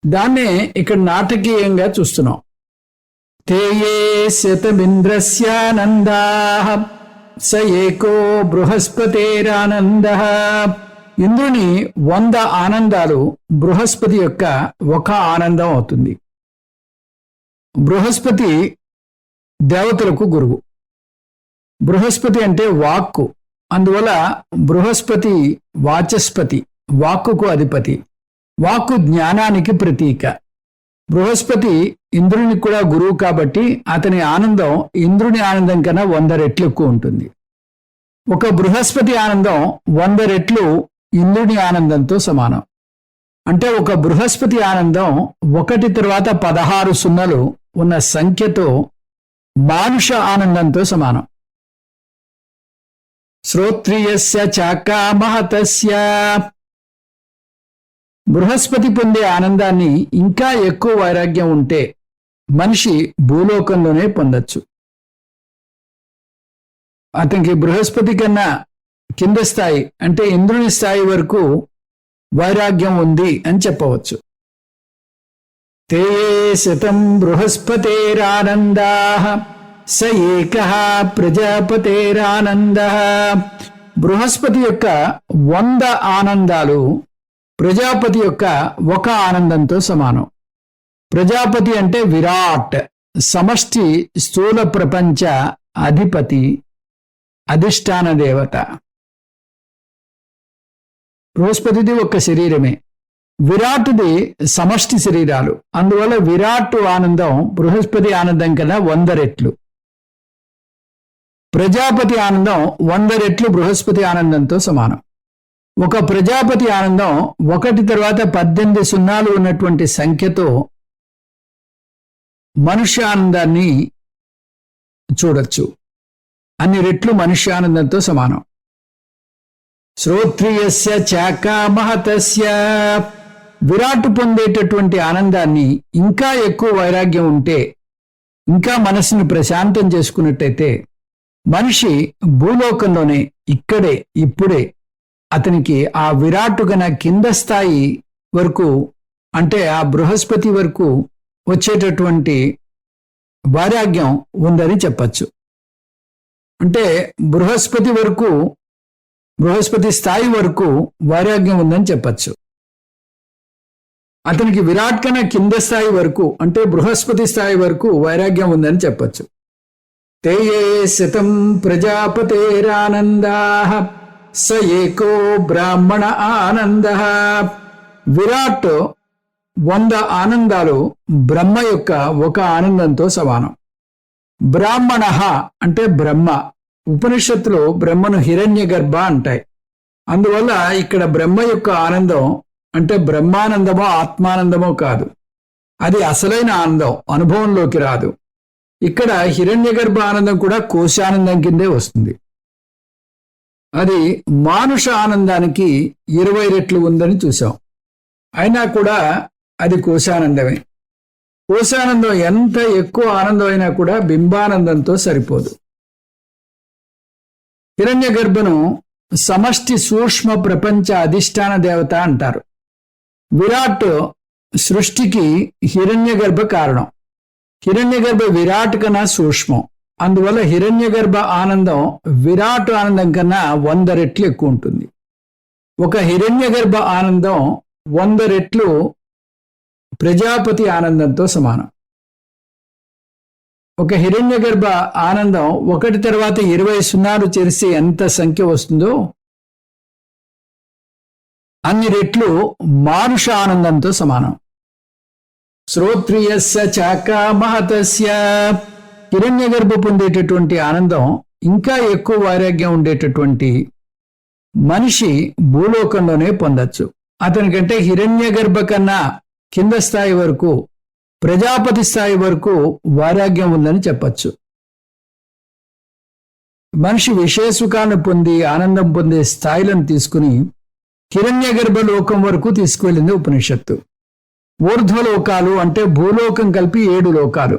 Speaker 1: దాన్నే ఇక్కడ నాటకీయంగా చూస్తున్నాం. తేయే శతమింద్రస్యానందాః స ఏకో బృహస్పతేరానందః. ఇంద్రుని 100 ఆనందాలు బృహస్పతి యొక్క ఒక ఆనందం అవుతుంది. బృహస్పతి దేవతలకు గురువు. బృహస్పతి అంటే వాక్కు, అందువల్ల బృహస్పతి వాచస్పతి, వాక్కుకు అధిపతి. వాక్కు జ్ఞానానికి ప్రతీక. బృహస్పతి ఇంద్రునికి కూడా గురువు కాబట్టి అతని ఆనందం ఇంద్రుని ఆనందం కన్నా 100 రెట్లు ఎక్కువ ఉంటుంది. ఒక బృహస్పతి ఆనందం 100 రెట్లు ఇంద్రుని ఆనందంతో సమానం. అంటే ఒక బృహస్పతి ఆనందం 1 తర్వాత 16 సున్నలు ఉన్న సంఖ్యతో మానుష ఆనందంతో సమానం. శ్రోత్రియస్య చాకామహతస్య. బృహస్పతి పొందే ఆనందాన్ని ఇంకా ఎక్కువ వైరాగ్యం ఉంటే మనిషి భూలోకంలోనే పొందొచ్చు. అతనికి బృహస్పతి కన్నా కింద స్థాయి అంటే ఇంద్రుని స్థాయి వరకు వైరాగ్యం ఉంది అని చెప్పవచ్చు. తే శతం బృహస్పతేరానందాః స ఏకః ప్రజాపతేరానందః. బృహస్పతి యొక్క 100 ఆనందాలు ప్రజాపతి యొక్క ఒక ఆనందంతో సమానం. ప్రజాపతి అంటే విరాట్, సమష్టి స్థూల ప్రపంచ అధిపతి, అధిష్టాన దేవత. బృహస్పతిది ఒక శరీరమే, విరాటుది సమష్టి శరీరాలు. అందువల్ల విరాట్ ఆనందం బృహస్పతి ఆనందం కన్నా 100 రెట్లు. ప్రజాపతి ఆనందం 100 రెట్లు బృహస్పతి ఆనందంతో సమానం. ఒక ప్రజాపతి ఆనందం 1 తర్వాత 18 సున్నాలు ఉన్నటువంటి సంఖ్యతో మనుష్య ఆనందాన్ని చూడొచ్చు. అన్ని రెట్లు మనుష్య ఆనందంతో సమానం. శ్రోత్రియస్య చాకామహతస్య. విరాట్ పొందేటటువంటి ఆనందాన్ని ఇంకా ఎక్కువ వైరాగ్యం ఉంటే, ఇంకా మనసుని ప్రశాంతం చేసుకున్నట్టయితే మనిషి భూలోకంలోనే ఇక్కడే ఇప్పుడే అతనికి ఆ విరాట్ కన్నా కింద స్థాయి వరకు అంటే ఆ బృహస్పతి వరకు వచ్చేటటువంటి వైరాగ్యం ఉందని చెప్పచ్చు. అంటే బృహస్పతి స్థాయి వరకు వైరాగ్యం ఉందని చెప్పచ్చు. అతనికి విరాట్ కన్నా కింద స్థాయి వరకు అంటే బృహస్పతి స్థాయి వరకు వైరాగ్యం ఉందని చెప్పచ్చు. తేయే శతం ప్రజాపతేరానందాః స ఏకో బ్రాహ్మణ ఆనందః. విరాట్ 100 ఆనందాలు బ్రహ్మ యొక్క ఒక ఆనందంతో సమానం. బ్రాహ్మణ అంటే బ్రహ్మ. ఉపనిషత్తులో బ్రహ్మను హిరణ్య గర్భ అంటాయి. అందువల్ల ఇక్కడ బ్రహ్మ యొక్క ఆనందం అంటే బ్రహ్మానందమో ఆత్మానందమో కాదు, అది అసలైన ఆనందం, అనుభవంలోకి రాదు. ఇక్కడ హిరణ్య గర్భ ఆనందం కూడా కోశానందం కిందే వస్తుంది. అది మానుష ఆనందానికి 20 రెట్లు ఉందని చూసాం. అయినా కూడా అది కోశానందమే. కోశానందం ఎంత ఎక్కువ ఆనందం అయినా కూడా బింబానందంతో సరిపోదు. హిరణ్య గర్భను సమష్టి సూక్ష్మ ప్రపంచ అధిష్టాన దేవత అంటారు. విరాట్ సృష్టికి హిరణ్య గర్భ కారణం. హిరణ్య గర్భ విరాట్ కన్నా సూక్ష్మం. అందువల్ల హిరణ్య గర్భ ఆనందం విరాట్ ఆనందం కన్నా 100 రెట్లు ఎక్కువ ఉంటుంది. ఒక హిరణ్య గర్భ ఆనందం 100 రెట్లు ప్రజాపతి ఆనందంతో సమానం. ఒక హిరణ్య గర్భ ఆనందం ఒకటి తర్వాత 20 సున్నాలు చేరిస్తే ఎంత సంఖ్య వస్తుందో అన్ని రెట్లు మానుష ఆనందంతో సమానం. శ్రోత్రియస్య చాకా మహతస్య. హిరణ్య గర్భ పొందేటటువంటి ఆనందం ఇంకా ఎక్కువ వైరాగ్యం ఉండేటటువంటి మనిషి భూలోకంలోనే పొందొచ్చు. అతనికంటే హిరణ్య గర్భ కన్నా కింద స్థాయి వరకు, ప్రజాపతి స్థాయి వరకు వైరాగ్యం ఉందని చెప్పచ్చు. మనిషి విషయ సుఖాన్ని పొంది ఆనందం పొందే స్థాయిలను తీసుకుని హిరణ్య గర్భ లోకం వరకు తీసుకువెళ్ళింది ఉపనిషత్తు. ఊర్ధ్వలోకాలు అంటే భూలోకం కలిపి 7 లోకాలు.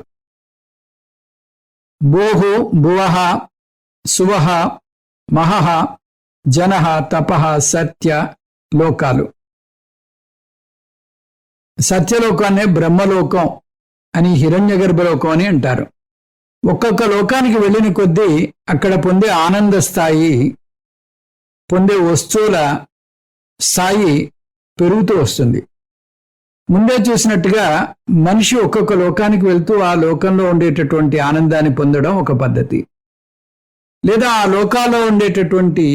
Speaker 1: భూహు, భువః, సువః, మహః, జనః, తపః, సత్య లోకాలు. సత్యలోకాన్నే బ్రహ్మలోకం అని, హిరణ్య గర్భలోకం అని అంటారు. ఒక్కొక్క లోకానికి వెళ్ళిన కొద్దీ అక్కడ పొందే ఆనంద స్థాయి, పొందే వస్తువుల స్థాయి పెరుగుతూ వస్తుంది. ముందే చూసినట్టుగా మనిషి ఒక్కొక్క లోకానికి వెళ్తూ ఆ లోకంలో ఉండేటటువంటి ఆనందాన్ని పొందడం ఒక పద్ధతి. లేదా ఆ లోకాల్లో ఉండేటటువంటి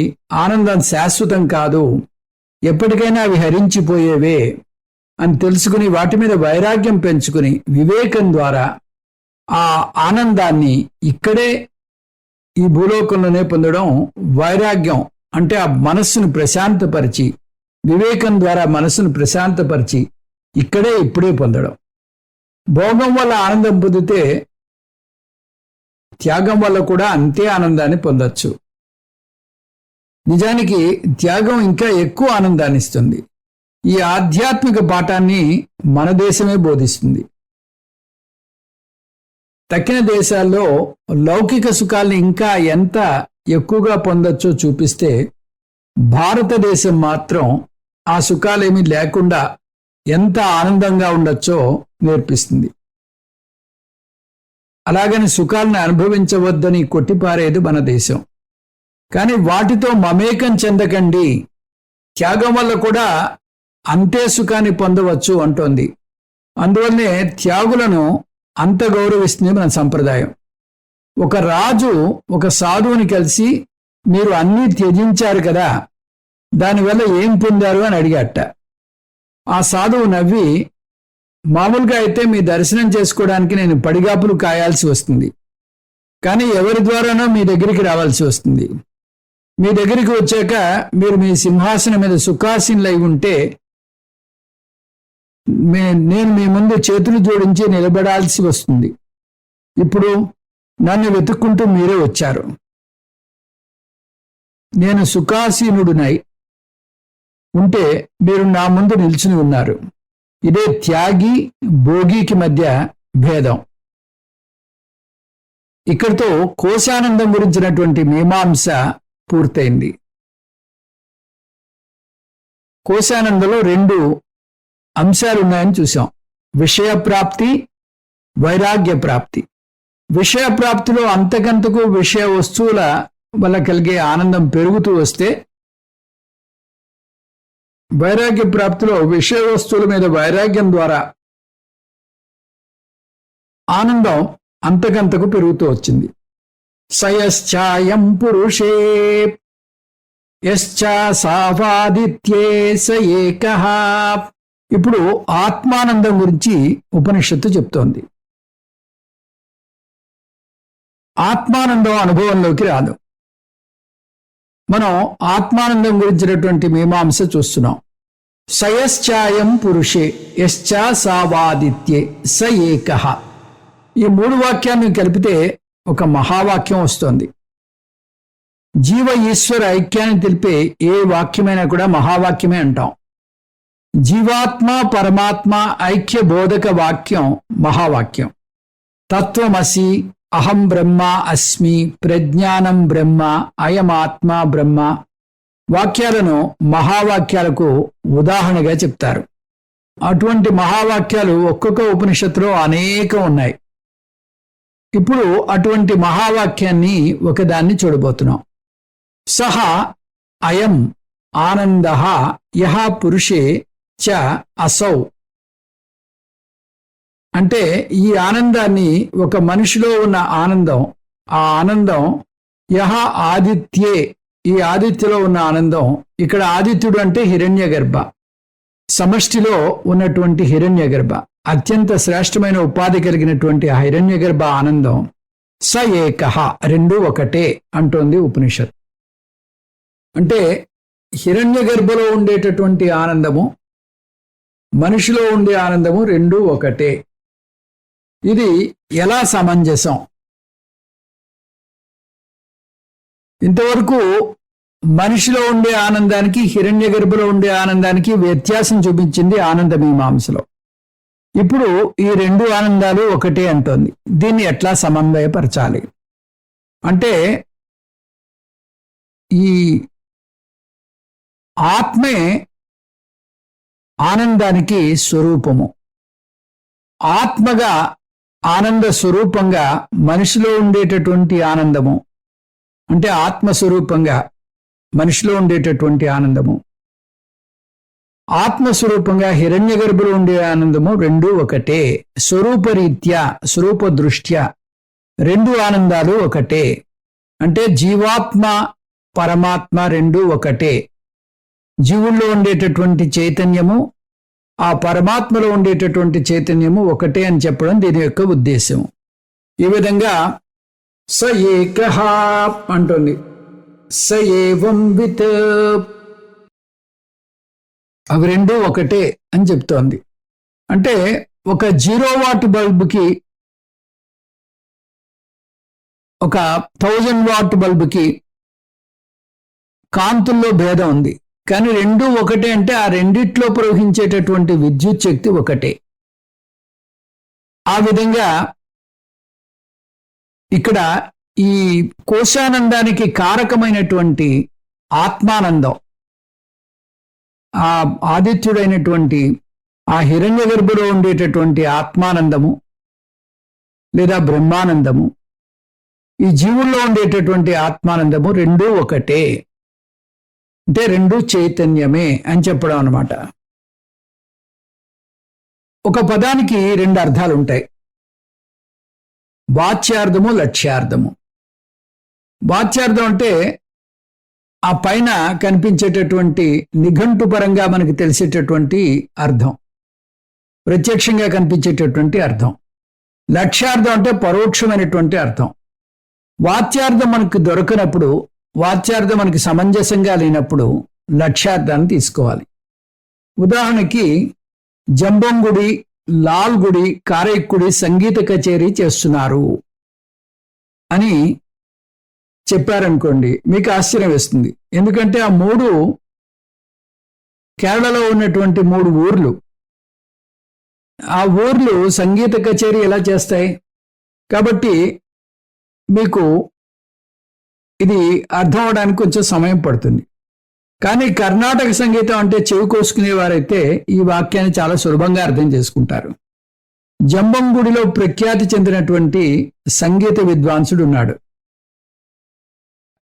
Speaker 1: ఆనందం శాశ్వతం కాదు, ఎప్పటికైనా అవి హరించిపోయేవే అని తెలుసుకుని వాటి మీద వైరాగ్యం పెంచుకుని వివేకం ద్వారా ఆ ఆనందాన్ని ఇక్కడే ఈ భూలోకంలోనే పొందడం వైరాగ్యం అంటే ఆ మనస్సును ప్రశాంతపరిచి, వివేకం ద్వారా మనస్సును ప్రశాంతపరిచి ఇక్కడే ఇప్పుడే పొందడం. భోగం వల్ల ఆనందం పొందితే త్యాగం వల్ల కూడా అంతే ఆనందాన్ని పొందొచ్చు. నిజానికి త్యాగం ఇంకా ఎక్కువ ఆనందాన్ని ఇస్తుంది. ఈ ఆధ్యాత్మిక పాఠాన్ని మన దేశమే బోధిస్తుంది. తక్కిన దేశాల్లో లౌకిక సుఖాల్ని ఇంకా ఎంత ఎక్కువగా పొందొచ్చో చూపిస్తే, భారతదేశం మాత్రం ఆ సుఖాలేమీ లేకుండా ఎంత ఆనందంగా ఉండొచ్చో నేర్పిస్తుంది. అలాగని సుఖాలను అనుభవించవద్దని కొట్టిపారేది మన దేశం. కానీ వాటితో మమేకం చెందకండి, త్యాగం వల్ల కూడా అంతే సుఖాన్ని పొందవచ్చు అంటోంది. అందువల్లనే త్యాగులను అంత గౌరవిస్తుంది మన సంప్రదాయం. ఒక రాజు ఒక సాధువుని కలిసి, మీరు అన్నీ త్యజించారు కదా, దానివల్ల ఏం పొందారు అని అడిగాట. ఆ సాధువు నవ్వి, మామూలుగా అయితే మీ దర్శనం చేసుకోవడానికి నేను పడిగాపులు కాయాల్సి వస్తుంది, కానీ ఎవరి ద్వారానో మీ దగ్గరికి రావాల్సి వస్తుంది. మీ దగ్గరికి వచ్చాక మీరు మీ సింహాసనం మీద సుఖాసీనులై ఉంటే నేను మీ ముందు చేతులు జోడించి నిలబడాల్సి వస్తుంది. ఇప్పుడు నన్ను వెతుక్కుంటూ మీరే వచ్చారు. నేను సుఖాసీనుడునై ఉంటే మీరు నా ముందు నిల్చుని ఉన్నారు. ఇదే త్యాగి భోగికి మధ్య భేదం. ఇక్కడితో కోశానందం గురించినటువంటి మీమాంస పూర్తయింది. కోశానందంలో 2 అంశాలు ఉన్నాయని చూసాం. విషయ ప్రాప్తి, వైరాగ్య ప్రాప్తి. విషయ ప్రాప్తిలో అంతకంతకు విషయ వస్తువుల వల్ల కలిగే ఆనందం పెరుగుతూ వస్తే, వైరాగ్య ప్రాప్తిలో విషయ వస్తువుల మీద వైరాగ్యం ద్వారా ఆనందం అంతకంతకు పెరుగుతూ వచ్చింది. సయశ్చాయం పురుషే యశ్చ సావాదిత్యే స ఏకః. ఇప్పుడు ఆత్మానందం గురించి ఉపనిషత్తు చెప్తోంది. ఆత్మానందం అనుభవంలోకి రాదు. మనం ఆత్మానందం గురించినటువంటి మీమాంస చూస్తున్నాం. సయశ్చాయం పురుషే యశ్చ సావాదిత్యే స ఏకః. ఈ 3 వాక్యాన్ని కలిపితే ఒక మహావాక్యం వస్తోంది. జీవ ఈశ్వర ఐక్యాన్ని తెలిపే ఏ వాక్యమైనా కూడా మహావాక్యమే అంటాం. జీవాత్మ పరమాత్మ ఐక్య బోధక వాక్యం మహావాక్యం. తత్వమసి, అహం బ్రహ్మ అస్మి, ప్రజ్ఞానం బ్రహ్మ, అయమాత్మ బ్రహ్మ వాక్యాలను మహావాక్యాలకు ఉదాహరణగా చెప్తారు. అటువంటి మహావాక్యాలు ఒక్కొక్క ఉపనిషత్తులో అనేకం ఉన్నాయి. ఇప్పుడు అటువంటి మహావాక్యాన్ని ఒకదాన్ని చూడబోతున్నాం. సహ అయం ఆనందః యః పురుషే చ అసౌ. అంటే ఈ ఆనందాన్ని, ఒక మనిషిలో ఉన్న ఆనందం, ఆ ఆనందం యః ఆదిత్యే, ఈ ఆదిత్యలో ఉన్న ఆనందం. ఇక్కడ ఆదిత్యుడు అంటే హిరణ్యగర్భ, సమష్టిలో ఉన్నటువంటి హిరణ్యగర్భ, అత్యంత శ్రేష్టమైన ఉపాధి కలిగినటువంటి ఆ హిరణ్యగర్భ ఆనందం. స ఏకః, రెండు ఒకటే అంటోంది ఉపనిషత్. అంటే హిరణ్యగర్భలో ఉండేటటువంటి ఆనందము, మనిషిలో ఉండే ఆనందము రెండు ఒకటే. ఇది ఎలా సమంజసం? ఇంతవరకు మనిషిలో ఉండే ఆనందానికి, హిరణ్యగర్భలో ఉండే ఆనందానికి వ్యత్యాసం చూపించింది ఆనంద మీమాంసలో. ఇప్పుడు ఈ రెండు ఆనందాలు ఒకటే అంటోంది. దీన్ని ఎట్లా సమన్వయపరచాలి అంటే, ఈ ఆత్మే ఆనందానికి స్వరూపము. ఆత్మగా, ఆనంద స్వరూపంగా మనిషిలో ఉండేటటువంటి ఆనందము, అంటే ఆత్మస్వరూపంగా మనిషిలో ఉండేటటువంటి ఆనందము, ఆత్మస్వరూపంగా హిరణ్యగర్భలో ఉండే ఆనందము రెండూ ఒకటే. స్వరూపరీత్యా, స్వరూప దృష్ట్యా రెండు ఆనందాలు ఒకటే. అంటే జీవాత్మ పరమాత్మ రెండూ ఒకటే. జీవుల్లో ఉండేటటువంటి చైతన్యము, ఆ పరమాత్మలో ఉండేటటువంటి చైతన్యము ఒకటే అని చెప్పడం దీని యొక్క ఉద్దేశం. ఈ విధంగా స ఏకః అంటుంది. స ఏవం విత్, అవి రెండు ఒకటే అని చెప్తోంది. అంటే ఒక 0 వాట్ బల్బుకి, ఒక 1000 వాట్ బల్బుకి కాంతుల్లో భేదం ఉంది, కానీ రెండు ఒకటే. అంటే ఆ రెండిట్లో ప్రవహించేటటువంటి విద్యుత్ శక్తి ఒకటే. ఆ విధంగా ఇక్కడ ఈ కోశానందానికి కారకమైనటువంటి ఆత్మానందం, ఆ ఆదిత్యుడైనటువంటి ఆ హిరణ్యగర్భలో ఉండేటటువంటి ఆత్మానందము లేదా బ్రహ్మానందము, ఈ జీవుల్లో ఉండేటటువంటి ఆత్మానందము రెండూ ఒకటే. అంటే రెండు చైతన్యమే అని చెప్పడం అన్నమాట. ఒక పదానికి రెండు అర్థాలు ఉంటాయి, వాచ్యార్థము, లక్ష్యార్థము. వాచ్యార్థం అంటే ఆ పైన కనిపించేటటువంటి నిఘంటు పరంగా మనకి తెలిసేటటువంటి అర్థం, ప్రత్యక్షంగా కనిపించేటటువంటి అర్థం. లక్ష్యార్థం అంటే పరోక్షమైనటువంటి అర్థం. వాచ్యార్థం మనకు దొరకనప్పుడు, వాచ్యార్థం మనకి సమంజసంగా లేనప్పుడు లక్ష్యార్థాన్ని తీసుకోవాలి. ఉదాహరణకి జంబంగుడి, లాల్గుడి, కారైక్కుడి సంగీత కచేరీ చేస్తున్నారు అని చెప్పారనుకోండి, మీకు ఆశ్చర్యం వేస్తుంది. ఎందుకంటే ఆ మూడు కేరళలో ఉన్నటువంటి 3 ఊర్లు. ఆ ఊర్లు సంగీత కచేరీ ఎలా చేస్తాయి? కాబట్టి మీకు ఇది అర్థం అవడానికి కొంచెం సమయం పడుతుంది. కానీ కర్ణాటక సంగీతం అంటే చెవి కోసుకునేవారైతే ఈ వాక్యాన్ని చాలా సులభంగా అర్థం చేసుకుంటారు. జంబంగుడిలో ప్రఖ్యాతి చెందినటువంటి సంగీత విద్వాంసుడు ఉన్నాడు.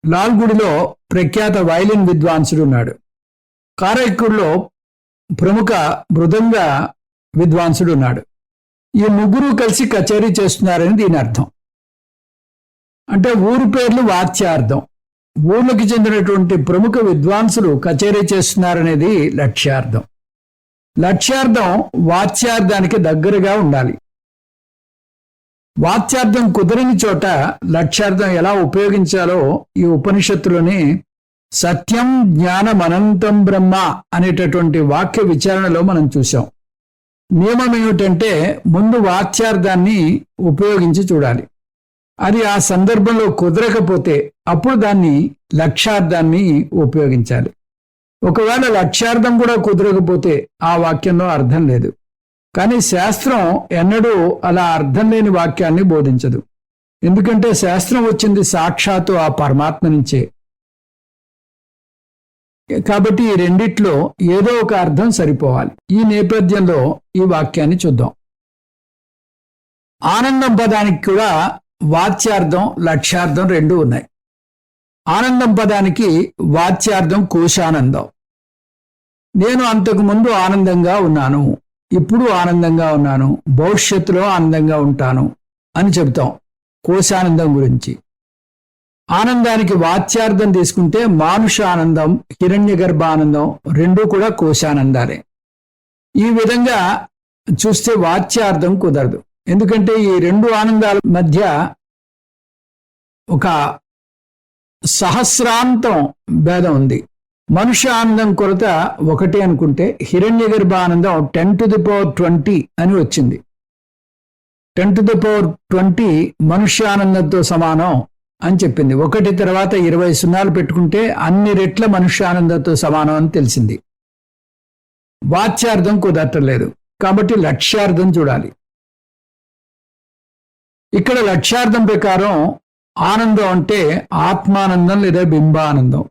Speaker 1: లాల్గుడిలో ప్రఖ్యాత వైలిన్ విద్వాంసుడు ఉన్నాడు. కారైక్కుడిలో ప్రముఖ మృదంగ విద్వాంసుడు ఉన్నాడు. ఈ ముగ్గురు కలిసి కచేరీ చేస్తున్నారని దీని అర్థం. అంటే ఊరు పేర్లు వాచ్యార్థం, ఊర్లకు చెందినటువంటి ప్రముఖ విద్వాంసులు కచేరీ చేస్తున్నారనేది లక్ష్యార్థం. లక్ష్యార్థం వాచ్యార్థానికి దగ్గరగా ఉండాలి. వాచ్యార్థం కుదరని చోట లక్ష్యార్థం ఎలా ఉపయోగించాలో ఈ ఉపనిషత్తులోనే సత్యం జ్ఞానం అనంతం బ్రహ్మ అనేటటువంటి వాక్య విచారణలో మనం చూసాం. నియమం ఏమిటంటే ముందు వాచ్యార్థాన్ని ఉపయోగించి చూడాలి. అది ఆ సందర్భంలో కుదరకపోతే అప్పుడు దాన్ని లక్ష్యార్థాన్ని ఉపయోగించాలి. ఒకవేళ లక్ష్యార్థం కూడా కుదరకపోతే ఆ వాక్యంలో అర్థం లేదు. కానీ శాస్త్రం ఎన్నడూ అలా అర్థం లేని వాక్యాన్ని బోధించదు. ఎందుకంటే శాస్త్రం వచ్చింది సాక్షాత్తు ఆ పరమాత్మ నుంచే. కాబట్టి ఈ రెండిట్లో ఏదో ఒక అర్థం సరిపోవాలి. ఈ నేపథ్యంలో ఈ వాక్యాన్ని చూద్దాం. ఆనందం పదానికి కూడా వాచ్యార్థం, లక్ష్యార్థం రెండూ ఉన్నాయి. ఆనందం పదానికి వాచ్యార్థం కోశానందం. నేను అంతకు ముందు ఆనందంగా ఉన్నాను, ఇప్పుడు ఆనందంగా ఉన్నాను, భవిష్యత్తులో ఆనందంగా ఉంటాను అని చెబుతాం కోశానందం గురించి. ఆనందానికి వాచ్యార్థం తీసుకుంటే మానుష ఆనందం, హిరణ్య గర్భానందం రెండూ కూడా కోశానందాలే. ఈ విధంగా చూస్తే వాచ్యార్థం కుదరదు. ఎందుకంటే ఈ రెండు ఆనందాల మధ్య ఒక సహస్రాంతం భేదం ఉంది. మనుష్య ఆనందం కొరత ఒకటి అనుకుంటే హిరణ్య గర్భానందం 10⁻20 అని వచ్చింది. 10⁻20 మనుష్యానందంతో సమానం అని చెప్పింది. 1 తర్వాత 20 సున్నాలు పెట్టుకుంటే అన్ని రెట్ల మనుష్యానందంతో సమానం అని తెలిసింది. వాచ్యార్థం కుదరట్లేదు. కాబట్టి లక్ష్యార్థం చూడాలి. ఇక్కడ లక్ష్యార్థం ప్రకారం ఆనందం అంటే ఆత్మానందం లేదా బింబానందం.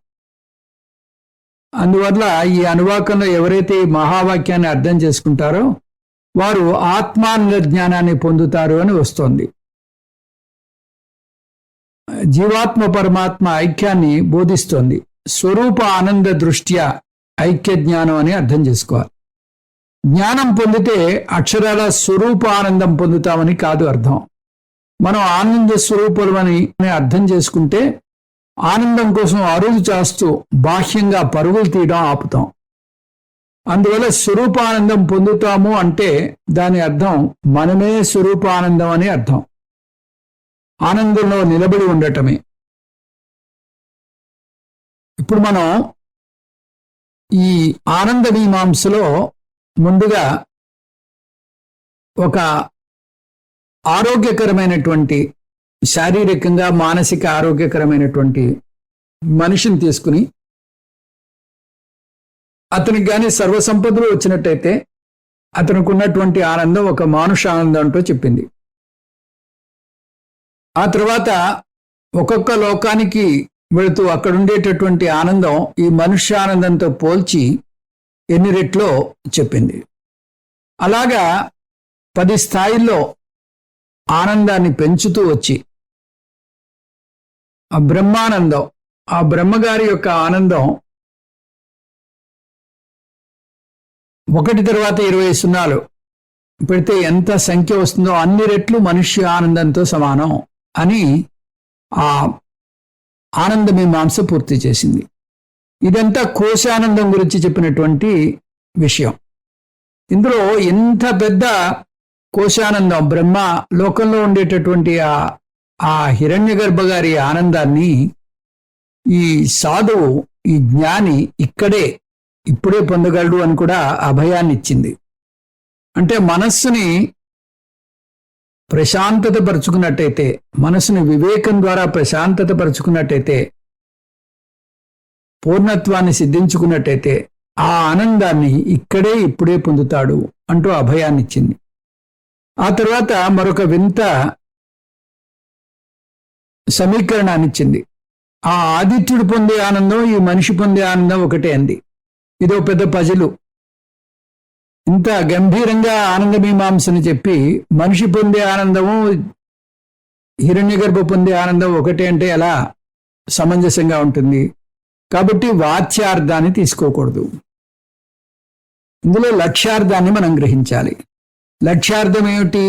Speaker 1: అందువల్ల ఈ అనువాకంలో ఎవరైతే ఈ మహావాక్యాన్ని అర్థం చేసుకుంటారో వారు ఆత్మానంద జ్ఞానాన్ని పొందుతారు అని వస్తోంది. జీవాత్మ పరమాత్మ ఐక్యాన్ని బోధిస్తోంది. స్వరూప ఆనంద దృష్ట్యా ఐక్య జ్ఞానం అని అర్థం చేసుకోవాలి. జ్ఞానం పొందితే అక్షరాల స్వరూప ఆనందం పొందుతామని కాదు అర్థం. మనం ఆనంద స్వరూపులమని అర్థం చేసుకుంటే ఆనందం కోసం అరులు చేస్తూ బాహ్యంగా పరుగులు తీయడం ఆపుతాం. అందువల్ల స్వరూపానందం పొందుతాము అంటే దాని అర్థం మనమే స్వరూపానందం అని అర్థం. ఆనందంలో నిలబడి ఉండటమే. ఇప్పుడు మనం ఈ ఆనంద మీమాంసలో ముందుగా ఒక ఆరోగ్యకరమైనటువంటి, శారీరకంగా మానసిక ఆరోగ్యకరమైనటువంటి మనిషిని తీసుకుని అతనికి కానీ సర్వసంపదలు వచ్చినట్టయితే అతనికి ఉన్నటువంటి ఆనందం ఒక మానుష ఆనందం అంటూ చెప్పింది. ఆ తర్వాత ఒక్కొక్క లోకానికి వెళుతూ అక్కడ ఉండేటటువంటి ఆనందం ఈ మనుష్య ఆనందంతో పోల్చి ఎన్ని రెట్లో చెప్పింది. అలాగా 10 స్థాయిల్లో ఆనందాన్ని పెంచుతూ వచ్చి ఆ బ్రహ్మానందం, ఆ బ్రహ్మగారి యొక్క ఆనందం 1 తర్వాత 20 సున్నాలు పెడితే ఎంత సంఖ్య వస్తుందో అన్ని రెట్లు మనుష్య ఆనందంతో సమానం అని ఆ ఆనంద మీమాంస పూర్తి చేసింది. ఇదంతా కోశానందం గురించి చెప్పినటువంటి విషయం. ఇందులో ఎంత పెద్ద కోశానందం, బ్రహ్మ లోకంలో ఉండేటటువంటి ఆ హిరణ్య గర్భ గారి ఆనందాన్ని ఈ సాధువు, ఈ జ్ఞాని ఇప్పుడే పొందగలడు అని కూడా అభయాన్ని ఇచ్చింది. అంటే మనస్సుని ప్రశాంతత పరుచుకున్నట్టయితే, మనసుని వివేకం ద్వారా ప్రశాంతత పరుచుకున్నట్టయితే, పూర్ణత్వాన్ని సిద్ధించుకున్నట్టయితే ఆ ఆనందాన్ని ఇప్పుడే పొందుతాడు అంటూ అభయాన్ని ఇచ్చింది. ఆ తర్వాత మరొక వింత సమీకరణాన్ని ఇచ్చింది. ఆ ఆదిత్యుడు పొందే ఆనందం, ఈ మనిషి పొందే ఆనందం ఒకటే అంది. ఇదో పెద్ద పజిలు. ఇంత గంభీరంగా ఆనంద మీమాంసని చెప్పి మనిషి పొందే ఆనందము, హిరణ్య గర్భ పొందే ఆనందం ఒకటే అంటే ఎలా సమంజసంగా ఉంటుంది? కాబట్టి వాచ్యార్థాన్ని తీసుకోకూడదు. ఇందులో లక్ష్యార్థాన్ని మనం గ్రహించాలి. లక్ష్యార్థం ఏమిటి?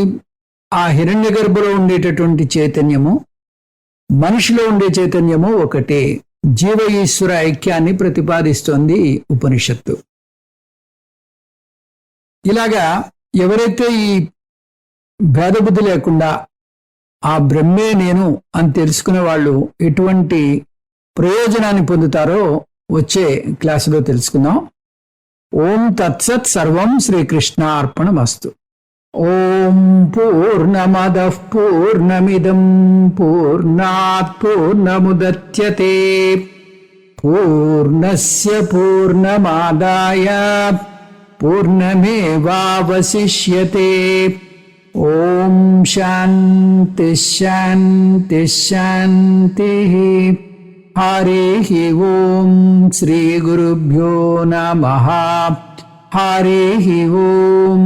Speaker 1: ఆ హిరణ్య గర్భలో ఉండేటటువంటి చైతన్యము, మనిషిలో ఉండే చైతన్యము ఒకటే. జీవ ఈశ్వర ఐక్యాన్ని ప్రతిపాదిస్తోంది ఉపనిషత్తు. ఇలాగా ఎవరైతే ఈ భేదబుద్ధి లేకుండా ఆ బ్రహ్మే నేను అని తెలుసుకునే వాళ్ళు ఎటువంటి ప్రయోజనాన్ని పొందుతారో వచ్చే క్లాసులో తెలుసుకుందాం. ఓం తత్సత్. సర్వం శ్రీకృష్ణ అర్పణమస్తు. ఓం పూర్ణమదః పూర్ణమిదం పూర్ణాత్ పూర్ణముదచ్యతే పూర్ణస్య పూర్ణమాదాయ పూర్ణమేవావశిష్యతే. ఓం శాంతి శాంతి శాంతి. హరి ఓం శ్రీ గురుభ్యో నమః. హరి ఓం